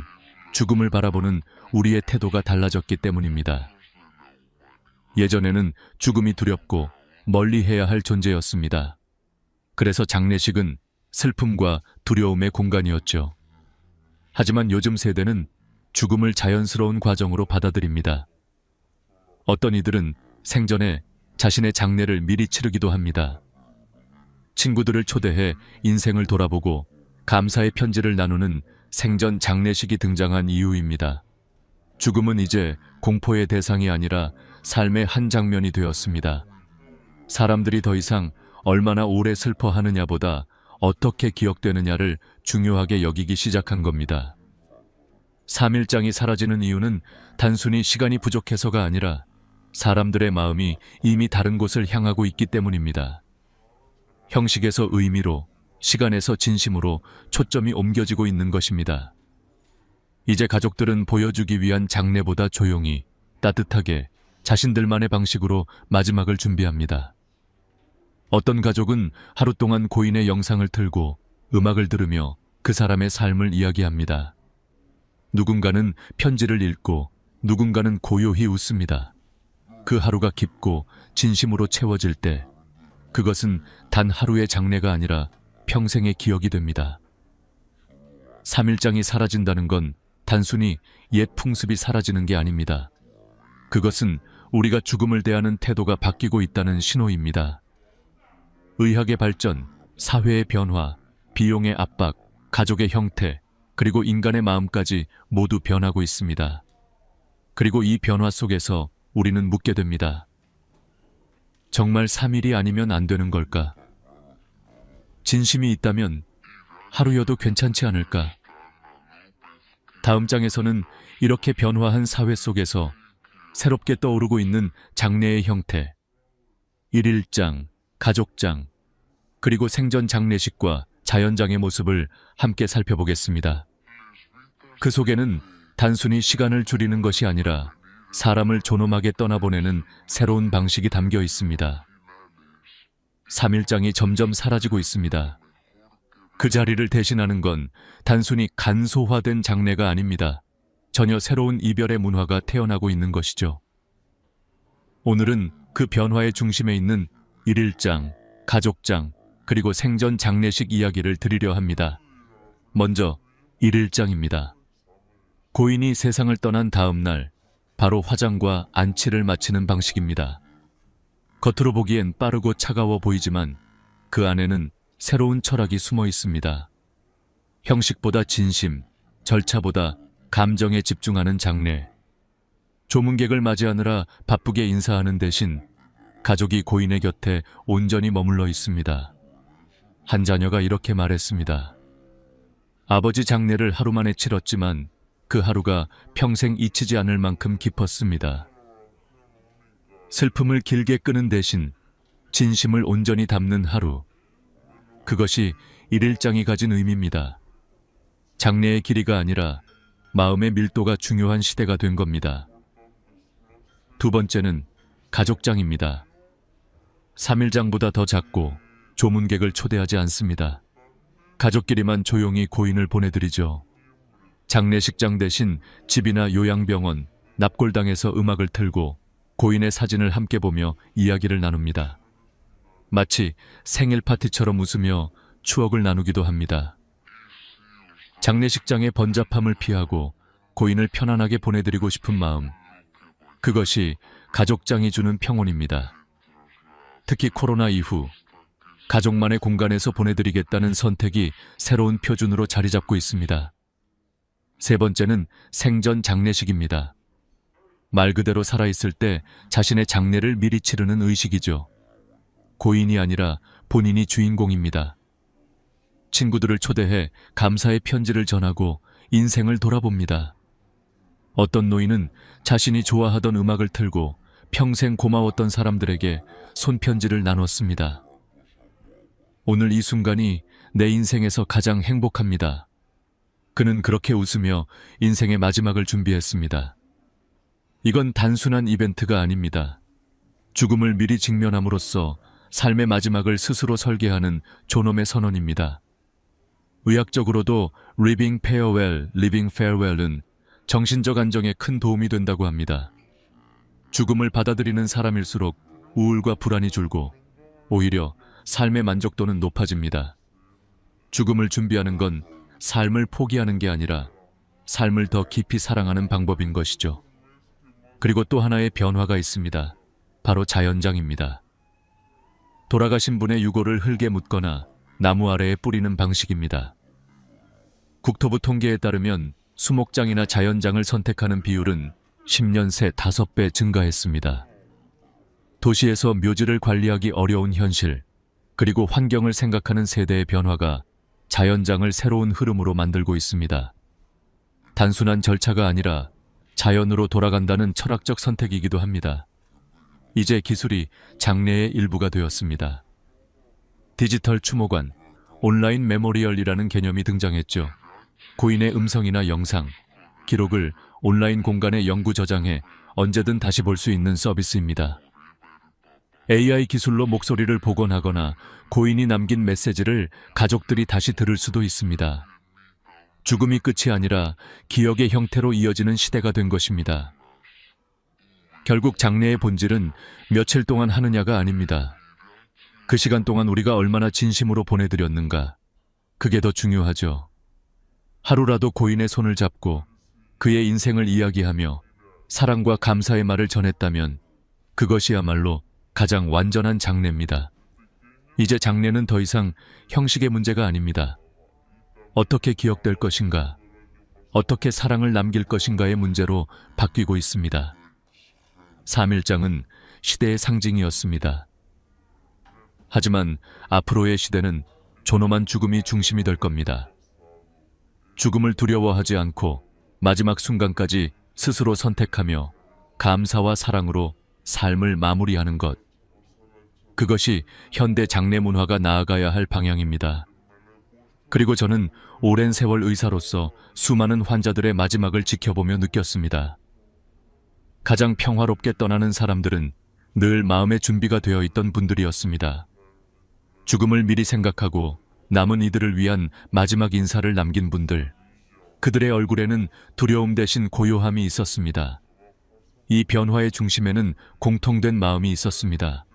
A: 죽음을 바라보는 우리의 태도가 달라졌기 때문입니다. 예전에는 죽음이 두렵고 멀리 해야 할 존재였습니다. 그래서 장례식은 슬픔과 두려움의 공간이었죠. 하지만 요즘 세대는 죽음을 자연스러운 과정으로 받아들입니다. 어떤 이들은 생전에 자신의 장례를 미리 치르기도 합니다. 친구들을 초대해 인생을 돌아보고 감사의 편지를 나누는 생전 장례식이 등장한 이유입니다. 죽음은 이제 공포의 대상이 아니라 삶의 한 장면이 되었습니다. 사람들이 더 이상 얼마나 오래 슬퍼하느냐보다 어떻게 기억되느냐를 중요하게 여기기 시작한 겁니다. 3일장이 사라지는 이유는 단순히 시간이 부족해서가 아니라 사람들의 마음이 이미 다른 곳을 향하고 있기 때문입니다. 형식에서 의미로, 시간에서 진심으로 초점이 옮겨지고 있는 것입니다. 이제 가족들은 보여주기 위한 장례보다 조용히, 따뜻하게, 자신들만의 방식으로 마지막을 준비합니다. 어떤 가족은 하루 동안 고인의 영상을 틀고 음악을 들으며 그 사람의 삶을 이야기합니다. 누군가는 편지를 읽고 누군가는 고요히 웃습니다. 그 하루가 깊고 진심으로 채워질 때 그것은 단 하루의 장례가 아니라 평생의 기억이 됩니다. 3일장이 사라진다는 건 단순히 옛 풍습이 사라지는 게 아닙니다. 그것은 우리가 죽음을 대하는 태도가 바뀌고 있다는 신호입니다. 의학의 발전, 사회의 변화, 비용의 압박, 가족의 형태, 그리고 인간의 마음까지 모두 변하고 있습니다. 그리고 이 변화 속에서 우리는 묻게 됩니다. 정말 3일이 아니면 안 되는 걸까? 진심이 있다면 하루여도 괜찮지 않을까? 다음 장에서는 이렇게 변화한 사회 속에서 새롭게 떠오르고 있는 장례의 형태, 일일장, 가족장, 그리고 생전 장례식과 자연장의 모습을 함께 살펴보겠습니다. 그 속에는 단순히 시간을 줄이는 것이 아니라 사람을 존엄하게 떠나보내는 새로운 방식이 담겨 있습니다. 3일장이 점점 사라지고 있습니다. 그 자리를 대신하는 건 단순히 간소화된 장례가 아닙니다. 전혀 새로운 이별의 문화가 태어나고 있는 것이죠. 오늘은 그 변화의 중심에 있는 1일장, 가족장, 그리고 생전 장례식 이야기를 드리려 합니다. 먼저 1일장입니다. 고인이 세상을 떠난 다음 날, 바로 화장과 안치를 마치는 방식입니다. 겉으로 보기엔 빠르고 차가워 보이지만 그 안에는 새로운 철학이 숨어 있습니다. 형식보다 진심, 절차보다 감정에 집중하는 장례. 조문객을 맞이하느라 바쁘게 인사하는 대신 가족이 고인의 곁에 온전히 머물러 있습니다. 한 자녀가 이렇게 말했습니다. 아버지 장례를 하루 만에 치렀지만 그 하루가 평생 잊히지 않을 만큼 깊었습니다. 슬픔을 길게 끄는 대신 진심을 온전히 담는 하루. 그것이 1일장이 가진 의미입니다. 장례의 길이가 아니라 마음의 밀도가 중요한 시대가 된 겁니다. 두 번째는 가족장입니다. 3일장보다 더 작고 조문객을 초대하지 않습니다. 가족끼리만 조용히 고인을 보내드리죠. 장례식장 대신 집이나 요양병원, 납골당에서 음악을 틀고 고인의 사진을 함께 보며 이야기를 나눕니다. 마치 생일 파티처럼 웃으며 추억을 나누기도 합니다. 장례식장의 번잡함을 피하고 고인을 편안하게 보내드리고 싶은 마음. 그것이 가족장이 주는 평온입니다. 특히 코로나 이후 가족만의 공간에서 보내드리겠다는 선택이 새로운 표준으로 자리 잡고 있습니다. 세 번째는 생전 장례식입니다. 말 그대로 살아있을 때 자신의 장례를 미리 치르는 의식이죠. 고인이 아니라 본인이 주인공입니다. 친구들을 초대해 감사의 편지를 전하고 인생을 돌아봅니다. 어떤 노인은 자신이 좋아하던 음악을 틀고 평생 고마웠던 사람들에게 손편지를 나눴습니다. 오늘 이 순간이 내 인생에서 가장 행복합니다. 그는 그렇게 웃으며 인생의 마지막을 준비했습니다. 이건 단순한 이벤트가 아닙니다. 죽음을 미리 직면함으로써 삶의 마지막을 스스로 설계하는 존엄의 선언입니다. 의학적으로도 Living Farewell, Living Farewell은 정신적 안정에 큰 도움이 된다고 합니다. 죽음을 받아들이는 사람일수록 우울과 불안이 줄고 오히려 삶의 만족도는 높아집니다. 죽음을 준비하는 건 삶을 포기하는 게 아니라 삶을 더 깊이 사랑하는 방법인 것이죠. 그리고 또 하나의 변화가 있습니다. 바로 자연장입니다. 돌아가신 분의 유골을 흙에 묻거나 나무 아래에 뿌리는 방식입니다. 국토부 통계에 따르면 수목장이나 자연장을 선택하는 비율은 10년 새 5배 증가했습니다. 도시에서 묘지를 관리하기 어려운 현실, 그리고 환경을 생각하는 세대의 변화가 자연장을 새로운 흐름으로 만들고 있습니다. 단순한 절차가 아니라 자연으로 돌아간다는 철학적 선택이기도 합니다. 이제 기술이 장례의 일부가 되었습니다. 디지털 추모관, 온라인 메모리얼이라는 개념이 등장했죠. 고인의 음성이나 영상, 기록을 온라인 공간에 영구 저장해 언제든 다시 볼 수 있는 서비스입니다. AI 기술로 목소리를 복원하거나 고인이 남긴 메시지를 가족들이 다시 들을 수도 있습니다. 죽음이 끝이 아니라 기억의 형태로 이어지는 시대가 된 것입니다. 결국 장례의 본질은 며칠 동안 하느냐가 아닙니다. 그 시간 동안 우리가 얼마나 진심으로 보내드렸는가, 그게 더 중요하죠. 하루라도 고인의 손을 잡고 그의 인생을 이야기하며 사랑과 감사의 말을 전했다면 그것이야말로 가장 완전한 장례입니다. 이제 장례는 더 이상 형식의 문제가 아닙니다. 어떻게 기억될 것인가, 어떻게 사랑을 남길 것인가의 문제로 바뀌고 있습니다. 3일장은 시대의 상징이었습니다. 하지만 앞으로의 시대는 존엄한 죽음이 중심이 될 겁니다. 죽음을 두려워하지 않고 마지막 순간까지 스스로 선택하며 감사와 사랑으로 삶을 마무리하는 것. 그것이 현대 장례 문화가 나아가야 할 방향입니다. 그리고 저는 오랜 세월 의사로서 수많은 환자들의 마지막을 지켜보며 느꼈습니다. 가장 평화롭게 떠나는 사람들은 늘 마음의 준비가 되어 있던 분들이었습니다. 죽음을 미리 생각하고 남은 이들을 위한 마지막 인사를 남긴 분들, 그들의 얼굴에는 두려움 대신 고요함이 있었습니다. 이 변화의 중심에는 공통된 마음이 있었습니다.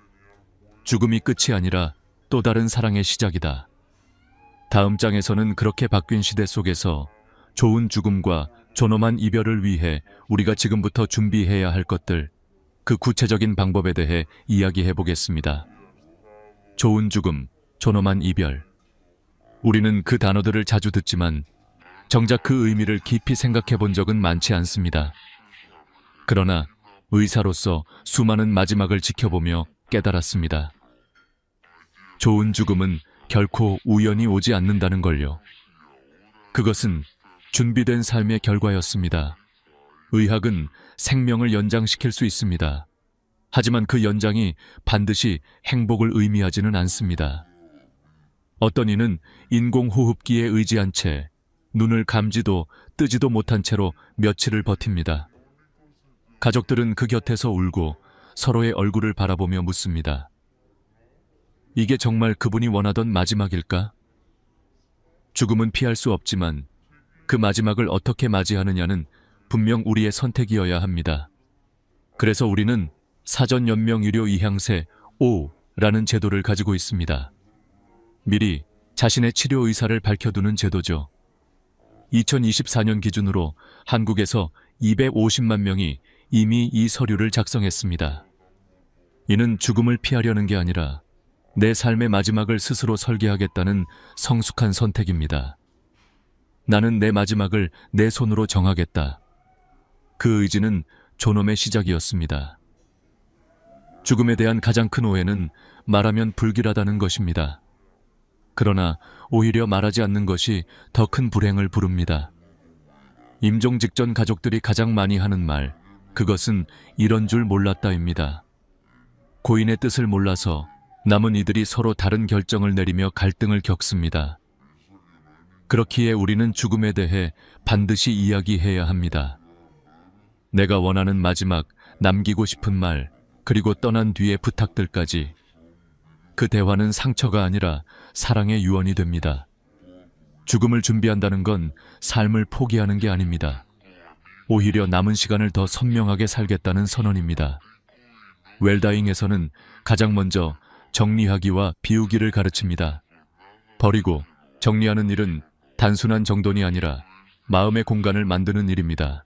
A: 죽음이 끝이 아니라 또 다른 사랑의 시작이다. 다음 장에서는 그렇게 바뀐 시대 속에서 좋은 죽음과 존엄한 이별을 위해 우리가 지금부터 준비해야 할 것들, 그 구체적인 방법에 대해 이야기해 보겠습니다. 좋은 죽음, 존엄한 이별. 우리는 그 단어들을 자주 듣지만 정작 그 의미를 깊이 생각해 본 적은 많지 않습니다. 그러나 의사로서 수많은 마지막을 지켜보며 깨달았습니다. 좋은 죽음은 결코 우연히 오지 않는다는 걸요. 그것은 준비된 삶의 결과였습니다. 의학은 생명을 연장시킬 수 있습니다. 하지만 그 연장이 반드시 행복을 의미하지는 않습니다. 어떤 이는 인공호흡기에 의지한 채 눈을 감지도 뜨지도 못한 채로 며칠을 버팁니다. 가족들은 그 곁에서 울고 서로의 얼굴을 바라보며 묻습니다. 이게 정말 그분이 원하던 마지막일까? 죽음은 피할 수 없지만 그 마지막을 어떻게 맞이하느냐는 분명 우리의 선택이어야 합니다. 그래서 우리는 사전연명의료 이향세 5라는 제도를 가지고 있습니다. 미리 자신의 치료 의사를 밝혀두는 제도죠. 2024년 기준으로 한국에서 250만 명이 이미 이 서류를 작성했습니다. 이는 죽음을 피하려는 게 아니라 내 삶의 마지막을 스스로 설계하겠다는 성숙한 선택입니다. 나는 내 마지막을 내 손으로 정하겠다. 그 의지는 존엄의 시작이었습니다. 죽음에 대한 가장 큰 오해는 말하면 불길하다는 것입니다. 그러나 오히려 말하지 않는 것이 더 큰 불행을 부릅니다. 임종 직전 가족들이 가장 많이 하는 말, 그것은 이런 줄 몰랐다입니다. 고인의 뜻을 몰라서 남은 이들이 서로 다른 결정을 내리며 갈등을 겪습니다. 그렇기에 우리는 죽음에 대해 반드시 이야기해야 합니다. 내가 원하는 마지막, 남기고 싶은 말, 그리고 떠난 뒤의 부탁들까지. 그 대화는 상처가 아니라 사랑의 유언이 됩니다. 죽음을 준비한다는 건 삶을 포기하는 게 아닙니다. 오히려 남은 시간을 더 선명하게 살겠다는 선언입니다. 웰다잉에서는 가장 먼저 정리하기와 비우기를 가르칩니다. 버리고 정리하는 일은 단순한 정돈이 아니라 마음의 공간을 만드는 일입니다.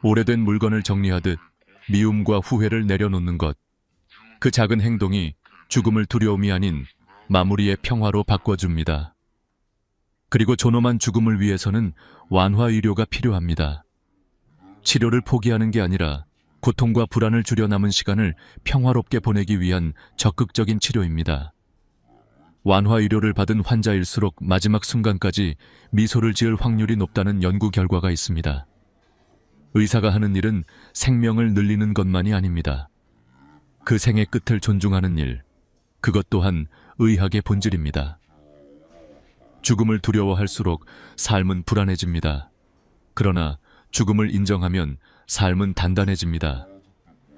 A: 오래된 물건을 정리하듯 미움과 후회를 내려놓는 것. 그 작은 행동이 죽음을 두려움이 아닌 마무리의 평화로 바꿔줍니다. 그리고 존엄한 죽음을 위해서는 완화의료가 필요합니다. 치료를 포기하는 게 아니라 고통과 불안을 줄여 남은 시간을 평화롭게 보내기 위한 적극적인 치료입니다. 완화의료를 받은 환자일수록 마지막 순간까지 미소를 지을 확률이 높다는 연구 결과가 있습니다. 의사가 하는 일은 생명을 늘리는 것만이 아닙니다. 그 생의 끝을 존중하는 일, 그것 또한 의학의 본질입니다. 죽음을 두려워할수록 삶은 불안해집니다. 그러나 죽음을 인정하면 삶은 단단해집니다.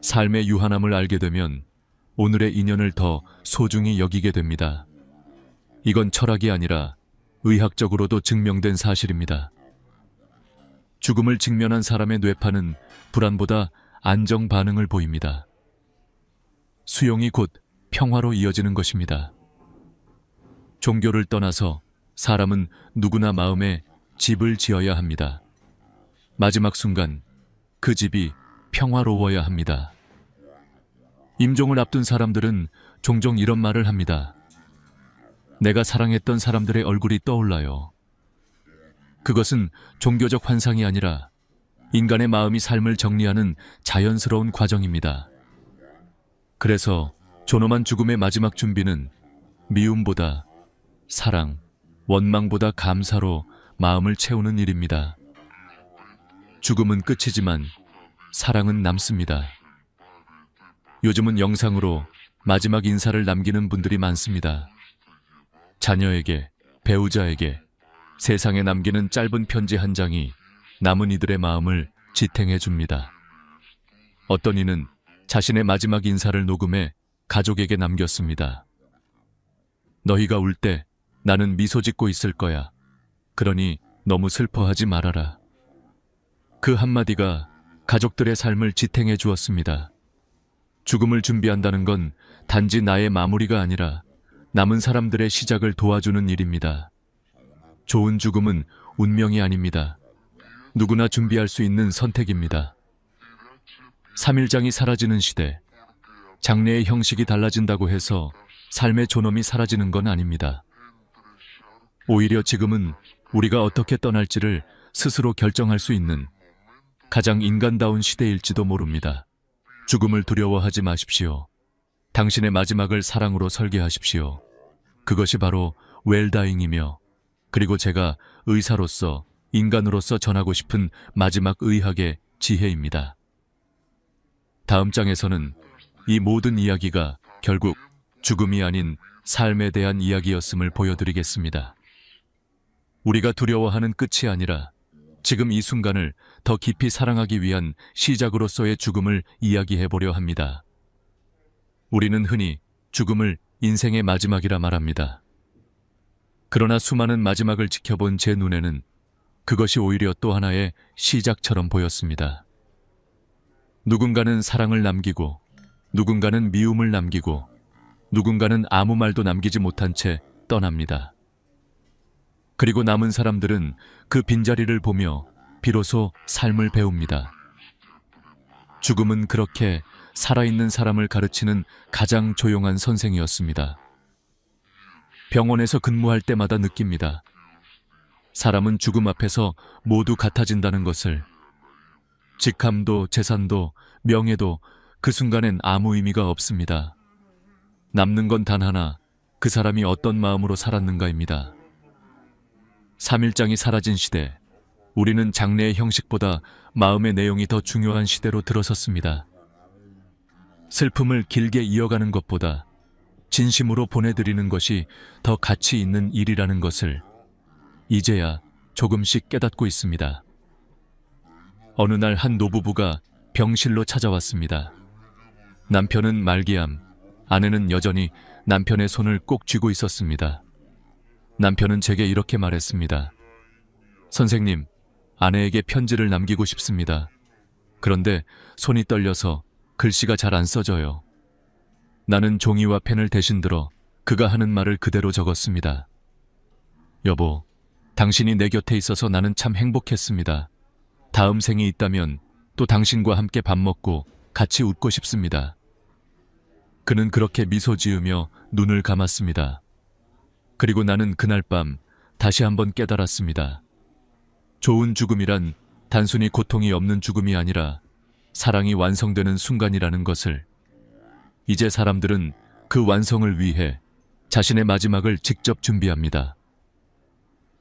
A: 삶의 유한함을 알게 되면 오늘의 인연을 더 소중히 여기게 됩니다. 이건 철학이 아니라 의학적으로도 증명된 사실입니다. 죽음을 직면한 사람의 뇌파는 불안보다 안정 반응을 보입니다. 수용이 곧 평화로 이어지는 것입니다. 종교를 떠나서 사람은 누구나 마음에 집을 지어야 합니다. 마지막 순간 그 집이 평화로워야 합니다. 임종을 앞둔 사람들은 종종 이런 말을 합니다. 내가 사랑했던 사람들의 얼굴이 떠올라요. 그것은 종교적 환상이 아니라 인간의 마음이 삶을 정리하는 자연스러운 과정입니다. 그래서 존엄한 죽음의 마지막 준비는 미움보다 사랑, 원망보다 감사로 마음을 채우는 일입니다. 죽음은 끝이지만 사랑은 남습니다. 요즘은 영상으로 마지막 인사를 남기는 분들이 많습니다. 자녀에게, 배우자에게, 세상에 남기는 짧은 편지 한 장이 남은 이들의 마음을 지탱해 줍니다. 어떤 이는 자신의 마지막 인사를 녹음해 가족에게 남겼습니다. 너희가 울 때 나는 미소 짓고 있을 거야. 그러니 너무 슬퍼하지 말아라. 그 한마디가 가족들의 삶을 지탱해 주었습니다. 죽음을 준비한다는 건 단지 나의 마무리가 아니라 남은 사람들의 시작을 도와주는 일입니다. 좋은 죽음은 운명이 아닙니다. 누구나 준비할 수 있는 선택입니다. 3일장이 사라지는 시대, 장례의 형식이 달라진다고 해서 삶의 존엄이 사라지는 건 아닙니다. 오히려 지금은 우리가 어떻게 떠날지를 스스로 결정할 수 있는 가장 인간다운 시대일지도 모릅니다. 죽음을 두려워하지 마십시오. 당신의 마지막을 사랑으로 설계하십시오. 그것이 바로 웰다잉이며, 그리고 제가 의사로서, 인간으로서 전하고 싶은 마지막 의학의 지혜입니다. 다음 장에서는 이 모든 이야기가 결국 죽음이 아닌 삶에 대한 이야기였음을 보여드리겠습니다. 우리가 두려워하는 끝이 아니라 지금 이 순간을 더 깊이 사랑하기 위한 시작으로서의 죽음을 이야기해보려 합니다. 우리는 흔히 죽음을 인생의 마지막이라 말합니다. 그러나 수많은 마지막을 지켜본 제 눈에는 그것이 오히려 또 하나의 시작처럼 보였습니다. 누군가는 사랑을 남기고, 누군가는 미움을 남기고, 누군가는 아무 말도 남기지 못한 채 떠납니다. 그리고 남은 사람들은 그 빈자리를 보며 비로소 삶을 배웁니다. 죽음은 그렇게 살아있는 사람을 가르치는 가장 조용한 선생이었습니다. 병원에서 근무할 때마다 느낍니다. 사람은 죽음 앞에서 모두 같아진다는 것을. 직함도 재산도 명예도 그 순간엔 아무 의미가 없습니다. 남는 건 단 하나, 그 사람이 어떤 마음으로 살았는가입니다. 3일장이 사라진 시대, 우리는 장례의 형식보다 마음의 내용이 더 중요한 시대로 들어섰습니다. 슬픔을 길게 이어가는 것보다 진심으로 보내드리는 것이 더 가치 있는 일이라는 것을 이제야 조금씩 깨닫고 있습니다. 어느 날 한 노부부가 병실로 찾아왔습니다. 남편은 말기암, 아내는 여전히 남편의 손을 꼭 쥐고 있었습니다. 남편은 제게 이렇게 말했습니다. 선생님, 아내에게 편지를 남기고 싶습니다. 그런데 손이 떨려서 글씨가 잘 안 써져요. 나는 종이와 펜을 대신 들어 그가 하는 말을 그대로 적었습니다. 여보, 당신이 내 곁에 있어서 나는 참 행복했습니다. 다음 생이 있다면 또 당신과 함께 밥 먹고 같이 웃고 싶습니다. 그는 그렇게 미소 지으며 눈을 감았습니다. 그리고 나는 그날 밤 다시 한번 깨달았습니다. 좋은 죽음이란 단순히 고통이 없는 죽음이 아니라 사랑이 완성되는 순간이라는 것을. 이제 사람들은 그 완성을 위해 자신의 마지막을 직접 준비합니다.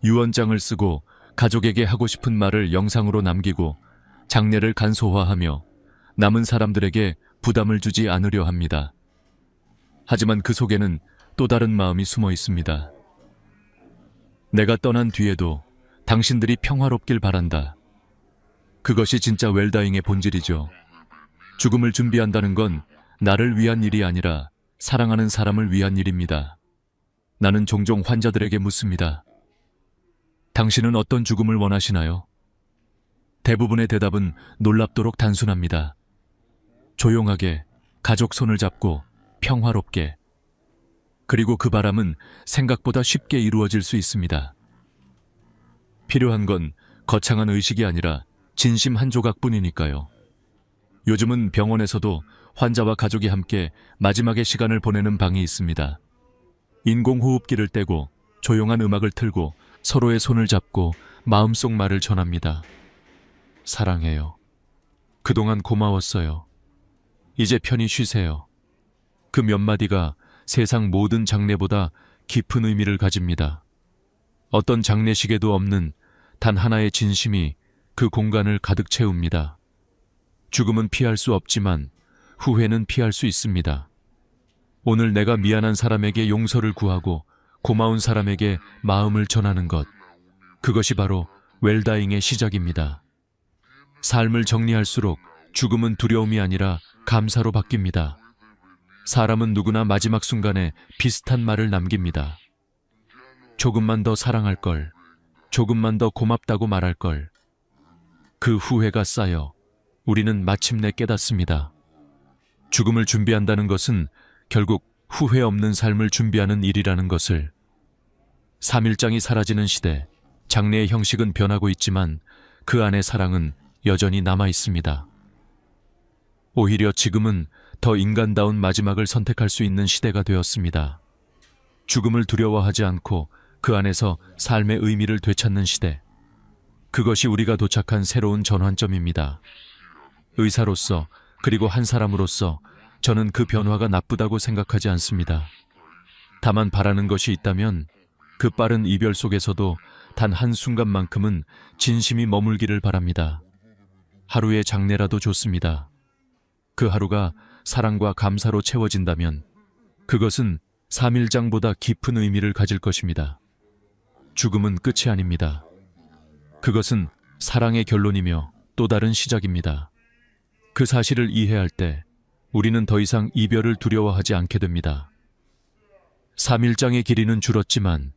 A: 유언장을 쓰고 가족에게 하고 싶은 말을 영상으로 남기고 장례를 간소화하며 남은 사람들에게 부담을 주지 않으려 합니다. 하지만 그 속에는 또 다른 마음이 숨어 있습니다. 내가 떠난 뒤에도 당신들이 평화롭길 바란다. 그것이 진짜 웰다잉의 본질이죠. 죽음을 준비한다는 건 나를 위한 일이 아니라 사랑하는 사람을 위한 일입니다. 나는 종종 환자들에게 묻습니다. 당신은 어떤 죽음을 원하시나요? 대부분의 대답은 놀랍도록 단순합니다. 조용하게, 가족 손을 잡고, 평화롭게. 그리고 그 바람은 생각보다 쉽게 이루어질 수 있습니다. 필요한 건 거창한 의식이 아니라 진심 한 조각뿐이니까요. 요즘은 병원에서도 환자와 가족이 함께 마지막의 시간을 보내는 방이 있습니다. 인공호흡기를 떼고 조용한 음악을 틀고 서로의 손을 잡고 마음속 말을 전합니다. 사랑해요. 그동안 고마웠어요. 이제 편히 쉬세요. 그 몇 마디가 세상 모든 장례보다 깊은 의미를 가집니다. 어떤 장례식에도 없는 단 하나의 진심이 그 공간을 가득 채웁니다. 죽음은 피할 수 없지만 후회는 피할 수 있습니다. 오늘 내가 미안한 사람에게 용서를 구하고 고마운 사람에게 마음을 전하는 것. 그것이 바로 웰다잉의 시작입니다. 삶을 정리할수록 죽음은 두려움이 아니라 감사로 바뀝니다. 사람은 누구나 마지막 순간에 비슷한 말을 남깁니다. 조금만 더 사랑할 걸, 조금만 더 고맙다고 말할 걸. 그 후회가 쌓여 우리는 마침내 깨닫습니다. 죽음을 준비한다는 것은 결국 후회 없는 삶을 준비하는 일이라는 것을. 3일장이 사라지는 시대, 장례의 형식은 변하고 있지만 그 안에 사랑은 여전히 남아 있습니다. 오히려 지금은 더 인간다운 마지막을 선택할 수 있는 시대가 되었습니다. 죽음을 두려워하지 않고 그 안에서 삶의 의미를 되찾는 시대. 그것이 우리가 도착한 새로운 전환점입니다. 의사로서 그리고 한 사람으로서 저는 그 변화가 나쁘다고 생각하지 않습니다. 다만 바라는 것이 있다면 그 빠른 이별 속에서도 단 한순간만큼은 진심이 머물기를 바랍니다. 하루의 장례라도 좋습니다. 그 하루가 사랑과 감사로 채워진다면 그것은 3일장보다 깊은 의미를 가질 것입니다. 죽음은 끝이 아닙니다. 그것은 사랑의 결론이며 또 다른 시작입니다. 그 사실을 이해할 때 우리는 더 이상 이별을 두려워하지 않게 됩니다. 3일장의 길이는 줄었지만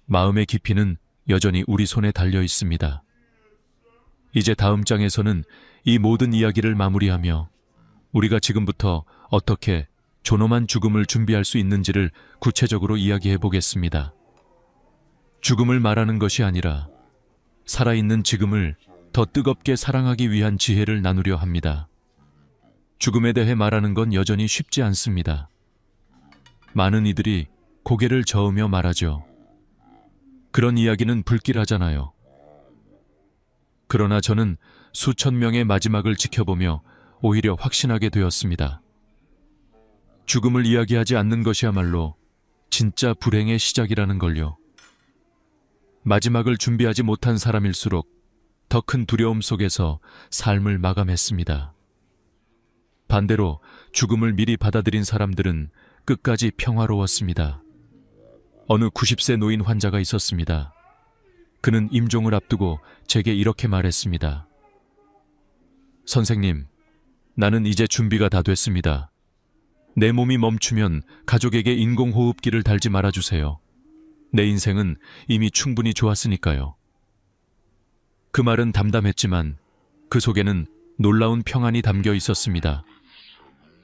A: 마음의 깊이는 여전히 우리 손에 달려 있습니다. 이제 다음 장에서는 이 모든 이야기를 마무리하며 우리가 지금부터 어떻게 존엄한 죽음을 준비할 수 있는지를 구체적으로 이야기해 보겠습니다. 죽음을 말하는 것이 아니라 살아있는 지금을 더 뜨겁게 사랑하기 위한 지혜를 나누려 합니다. 죽음에 대해 말하는 건 여전히 쉽지 않습니다. 많은 이들이 고개를 저으며 말하죠. 그런 이야기는 불길하잖아요. 그러나 저는 수천 명의 마지막을 지켜보며 오히려 확신하게 되었습니다. 죽음을 이야기하지 않는 것이야말로 진짜 불행의 시작이라는 걸요. 마지막을 준비하지 못한 사람일수록 더 큰 두려움 속에서 삶을 마감했습니다. 반대로 죽음을 미리 받아들인 사람들은 끝까지 평화로웠습니다. 어느 90세 노인 환자가 있었습니다. 그는 임종을 앞두고 제게 이렇게 말했습니다. 선생님, 나는 이제 준비가 다 됐습니다. 내 몸이 멈추면 가족에게 인공호흡기를 달지 말아주세요. 내 인생은 이미 충분히 좋았으니까요. 그 말은 담담했지만 그 속에는 놀라운 평안이 담겨 있었습니다.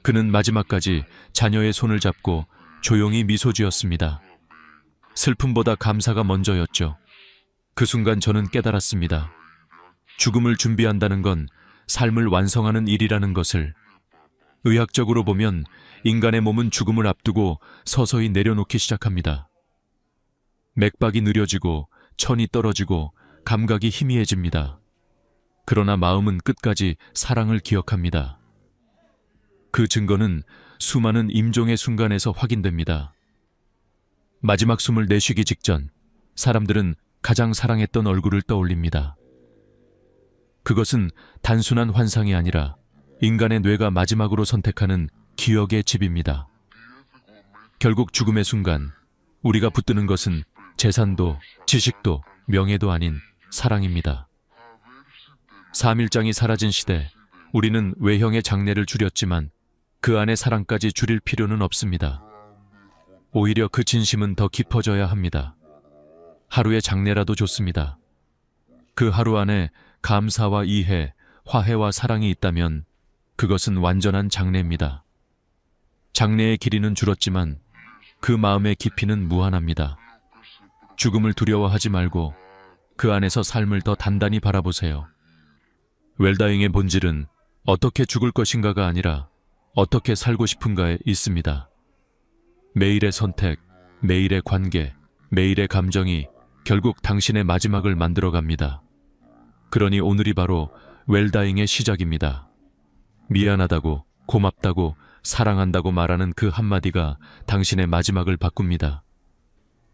A: 그는 마지막까지 자녀의 손을 잡고 조용히 미소 지었습니다. 슬픔보다 감사가 먼저였죠. 그 순간 저는 깨달았습니다. 죽음을 준비한다는 건 삶을 완성하는 일이라는 것을. 의학적으로 보면 인간의 몸은 죽음을 앞두고 서서히 내려놓기 시작합니다. 맥박이 느려지고 천이 떨어지고 감각이 희미해집니다. 그러나 마음은 끝까지 사랑을 기억합니다. 그 증거는 수많은 임종의 순간에서 확인됩니다. 마지막 숨을 내쉬기 직전 사람들은 가장 사랑했던 얼굴을 떠올립니다. 그것은 단순한 환상이 아니라 인간의 뇌가 마지막으로 선택하는 기억의 집입니다. 결국 죽음의 순간 우리가 붙드는 것은 재산도 지식도 명예도 아닌 사랑입니다. 3일장이 사라진 시대, 우리는 외형의 장례를 줄였지만 그 안에 사랑까지 줄일 필요는 없습니다. 오히려 그 진심은 더 깊어져야 합니다. 하루의 장례라도 좋습니다. 그 하루 안에 감사와 이해, 화해와 사랑이 있다면 그것은 완전한 장례입니다. 장례의 길이는 줄었지만 그 마음의 깊이는 무한합니다. 죽음을 두려워하지 말고 그 안에서 삶을 더 단단히 바라보세요. 웰다잉의 본질은 어떻게 죽을 것인가가 아니라 어떻게 살고 싶은가에 있습니다. 매일의 선택, 매일의 관계, 매일의 감정이 결국 당신의 마지막을 만들어갑니다. 그러니 오늘이 바로 웰다잉의 시작입니다. 미안하다고, 고맙다고, 사랑한다고 말하는 그 한마디가 당신의 마지막을 바꿉니다.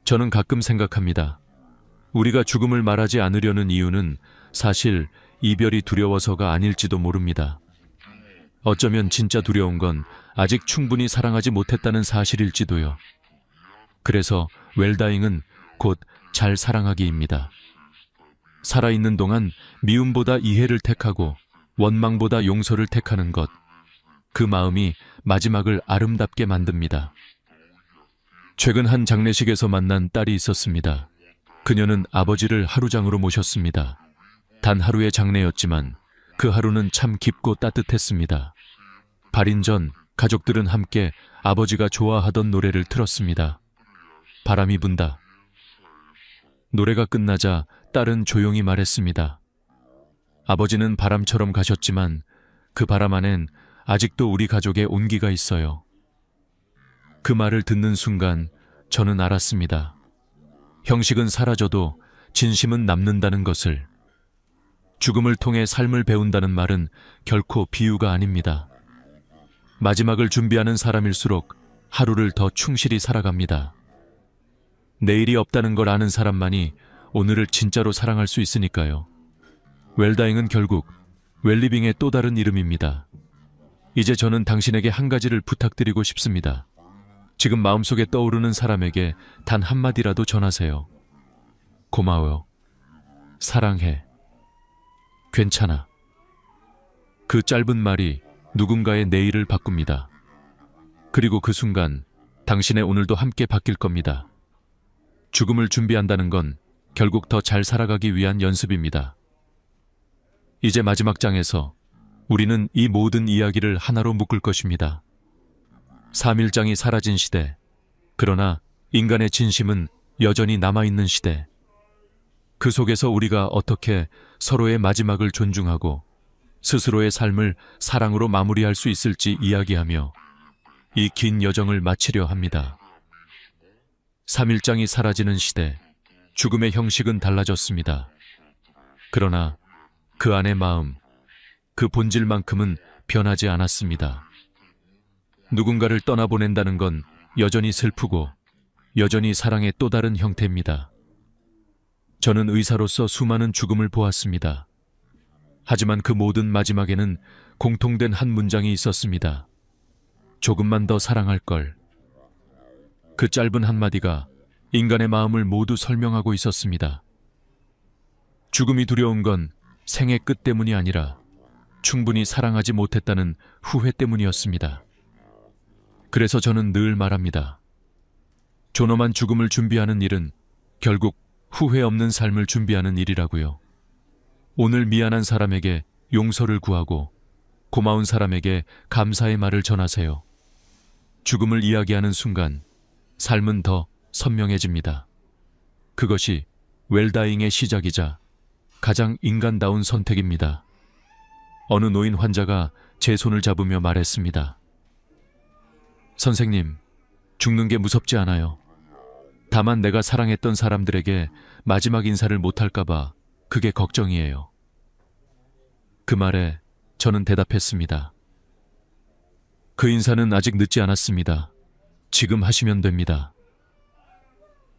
A: 저는 가끔 생각합니다. 우리가 죽음을 말하지 않으려는 이유는 사실 이별이 두려워서가 아닐지도 모릅니다. 어쩌면 진짜 두려운 건 아직 충분히 사랑하지 못했다는 사실일지도요. 그래서 웰다잉은 곧 잘 사랑하기입니다. 살아있는 동안 미움보다 이해를 택하고 원망보다 용서를 택하는 것, 그 마음이 마지막을 아름답게 만듭니다. 최근 한 장례식에서 만난 딸이 있었습니다. 그녀는 아버지를 하루장으로 모셨습니다. 단 하루의 장례였지만 그 하루는 참 깊고 따뜻했습니다. 발인 전 가족들은 함께 아버지가 좋아하던 노래를 틀었습니다. 바람이 분다. 노래가 끝나자 딸은 조용히 말했습니다. 아버지는 바람처럼 가셨지만 그 바람 안엔 아직도 우리 가족의 온기가 있어요. 그 말을 듣는 순간 저는 알았습니다. 형식은 사라져도 진심은 남는다는 것을. 죽음을 통해 삶을 배운다는 말은 결코 비유가 아닙니다. 마지막을 준비하는 사람일수록 하루를 더 충실히 살아갑니다. 내일이 없다는 걸 아는 사람만이 오늘을 진짜로 사랑할 수 있으니까요. 웰다잉은 결국 웰리빙의 또 다른 이름입니다. 이제 저는 당신에게 한 가지를 부탁드리고 싶습니다. 지금 마음속에 떠오르는 사람에게 단 한마디라도 전하세요. 고마워요. 사랑해. 괜찮아. 그 짧은 말이 누군가의 내일을 바꿉니다. 그리고 그 순간 당신의 오늘도 함께 바뀔 겁니다. 죽음을 준비한다는 건 결국 더 잘 살아가기 위한 연습입니다. 이제 마지막 장에서 우리는 이 모든 이야기를 하나로 묶을 것입니다. 3일장이 사라진 시대, 그러나 인간의 진심은 여전히 남아있는 시대. 그 속에서 우리가 어떻게 서로의 마지막을 존중하고 스스로의 삶을 사랑으로 마무리할 수 있을지 이야기하며 이 긴 여정을 마치려 합니다. 3일장이 사라지는 시대, 죽음의 형식은 달라졌습니다. 그러나 그 안의 마음, 그 본질만큼은 변하지 않았습니다. 누군가를 떠나보낸다는 건 여전히 슬프고 여전히 사랑의 또 다른 형태입니다. 저는 의사로서 수많은 죽음을 보았습니다. 하지만 그 모든 마지막에는 공통된 한 문장이 있었습니다. 조금만 더 사랑할 걸. 그 짧은 한마디가 인간의 마음을 모두 설명하고 있었습니다. 죽음이 두려운 건 생의 끝 때문이 아니라 충분히 사랑하지 못했다는 후회 때문이었습니다. 그래서 저는 늘 말합니다. 존엄한 죽음을 준비하는 일은 결국 후회 없는 삶을 준비하는 일이라고요. 오늘 미안한 사람에게 용서를 구하고 고마운 사람에게 감사의 말을 전하세요. 죽음을 이야기하는 순간 삶은 더 선명해집니다. 그것이 웰다잉의 시작이자 가장 인간다운 선택입니다. 어느 노인 환자가 제 손을 잡으며 말했습니다. 선생님, 죽는 게 무섭지 않아요. 다만 내가 사랑했던 사람들에게 마지막 인사를 못할까봐 그게 걱정이에요. 그 말에 저는 대답했습니다. 그 인사는 아직 늦지 않았습니다. 지금 하시면 됩니다.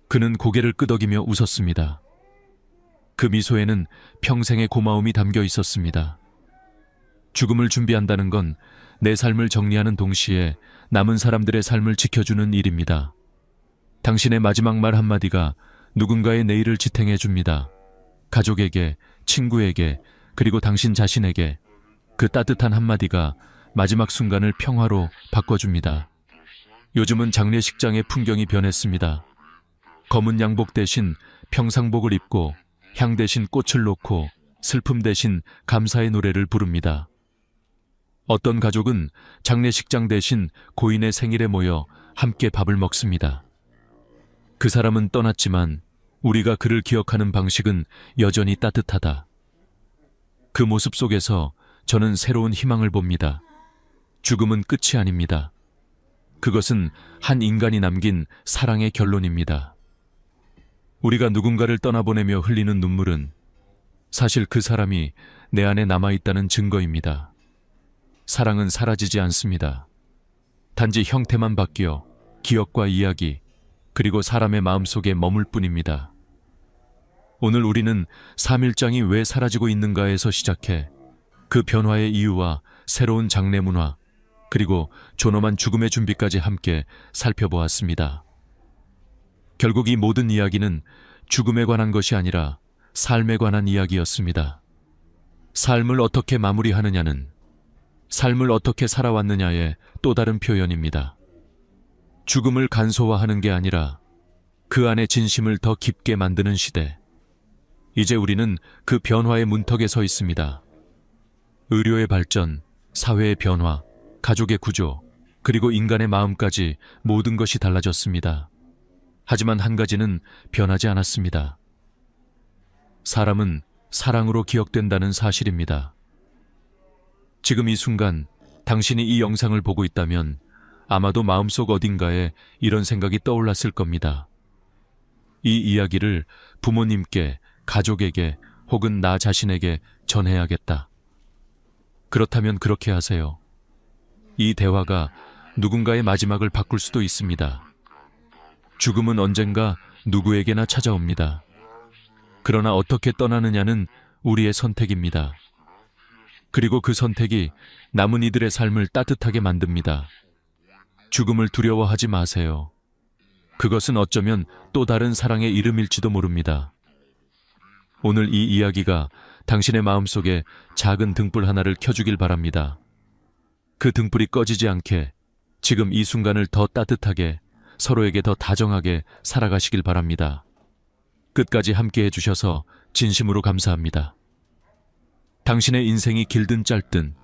A: 그는 고개를 끄덕이며 웃었습니다. 그 미소에는 평생의 고마움이 담겨 있었습니다. 죽음을 준비한다는 건 내 삶을 정리하는 동시에 남은 사람들의 삶을 지켜주는 일입니다. 당신의 마지막 말 한마디가 누군가의 내일을 지탱해 줍니다. 가족에게, 친구에게, 그리고 당신 자신에게 그 따뜻한 한마디가 마지막 순간을 평화로 바꿔줍니다. 요즘은 장례식장의 풍경이 변했습니다. 검은 양복 대신 평상복을 입고 향 대신 꽃을 놓고 슬픔 대신 감사의 노래를 부릅니다. 어떤 가족은 장례식장 대신 고인의 생일에 모여 함께 밥을 먹습니다. 그 사람은 떠났지만 우리가 그를 기억하는 방식은 여전히 따뜻하다. 그 모습 속에서 저는 새로운 희망을 봅니다. 죽음은 끝이 아닙니다. 그것은 한 인간이 남긴 사랑의 결론입니다. 우리가 누군가를 떠나보내며 흘리는 눈물은 사실 그 사람이 내 안에 남아있다는 증거입니다. 사랑은 사라지지 않습니다. 단지 형태만 바뀌어 기억과 이야기, 그리고 사람의 마음속에 머물 뿐입니다. 오늘 우리는 3일장이 왜 사라지고 있는가에서 시작해 그 변화의 이유와 새로운 장례 문화, 그리고 존엄한 죽음의 준비까지 함께 살펴보았습니다. 결국 이 모든 이야기는 죽음에 관한 것이 아니라 삶에 관한 이야기였습니다. 삶을 어떻게 마무리하느냐는 삶을 어떻게 살아왔느냐의 또 다른 표현입니다. 죽음을 간소화하는 게 아니라 그 안에 진심을 더 깊게 만드는 시대. 이제 우리는 그 변화의 문턱에 서 있습니다. 의료의 발전, 사회의 변화, 가족의 구조, 그리고 인간의 마음까지 모든 것이 달라졌습니다. 하지만 한 가지는 변하지 않았습니다. 사람은 사랑으로 기억된다는 사실입니다. 지금 이 순간 당신이 이 영상을 보고 있다면 아마도 마음속 어딘가에 이런 생각이 떠올랐을 겁니다. 이 이야기를 부모님께, 가족에게 혹은 나 자신에게 전해야겠다. 그렇다면 그렇게 하세요. 이 대화가 누군가의 마지막을 바꿀 수도 있습니다. 죽음은 언젠가 누구에게나 찾아옵니다. 그러나 어떻게 떠나느냐는 우리의 선택입니다. 그리고 그 선택이 남은 이들의 삶을 따뜻하게 만듭니다. 죽음을 두려워하지 마세요. 그것은 어쩌면 또 다른 사랑의 이름일지도 모릅니다. 오늘 이 이야기가 당신의 마음속에 작은 등불 하나를 켜주길 바랍니다. 그 등불이 꺼지지 않게 지금 이 순간을 더 따뜻하게, 서로에게 더 다정하게 살아가시길 바랍니다. 끝까지 함께 해주셔서 진심으로 감사합니다. 당신의 인생이 길든 짧든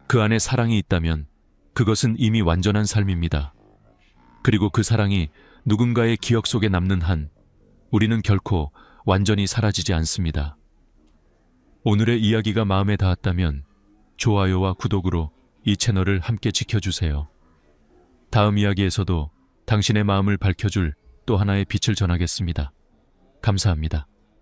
A: 그 안에 사랑이 있다면 그것은 이미 완전한 삶입니다. 그리고 그 사랑이 누군가의 기억 속에 남는 한 우리는 결코 완전히 사라지지 않습니다. 오늘의 이야기가 마음에 닿았다면 좋아요와 구독으로 이 채널을 함께 지켜주세요. 다음 이야기에서도 당신의 마음을 밝혀줄 또 하나의 빛을 전하겠습니다. 감사합니다.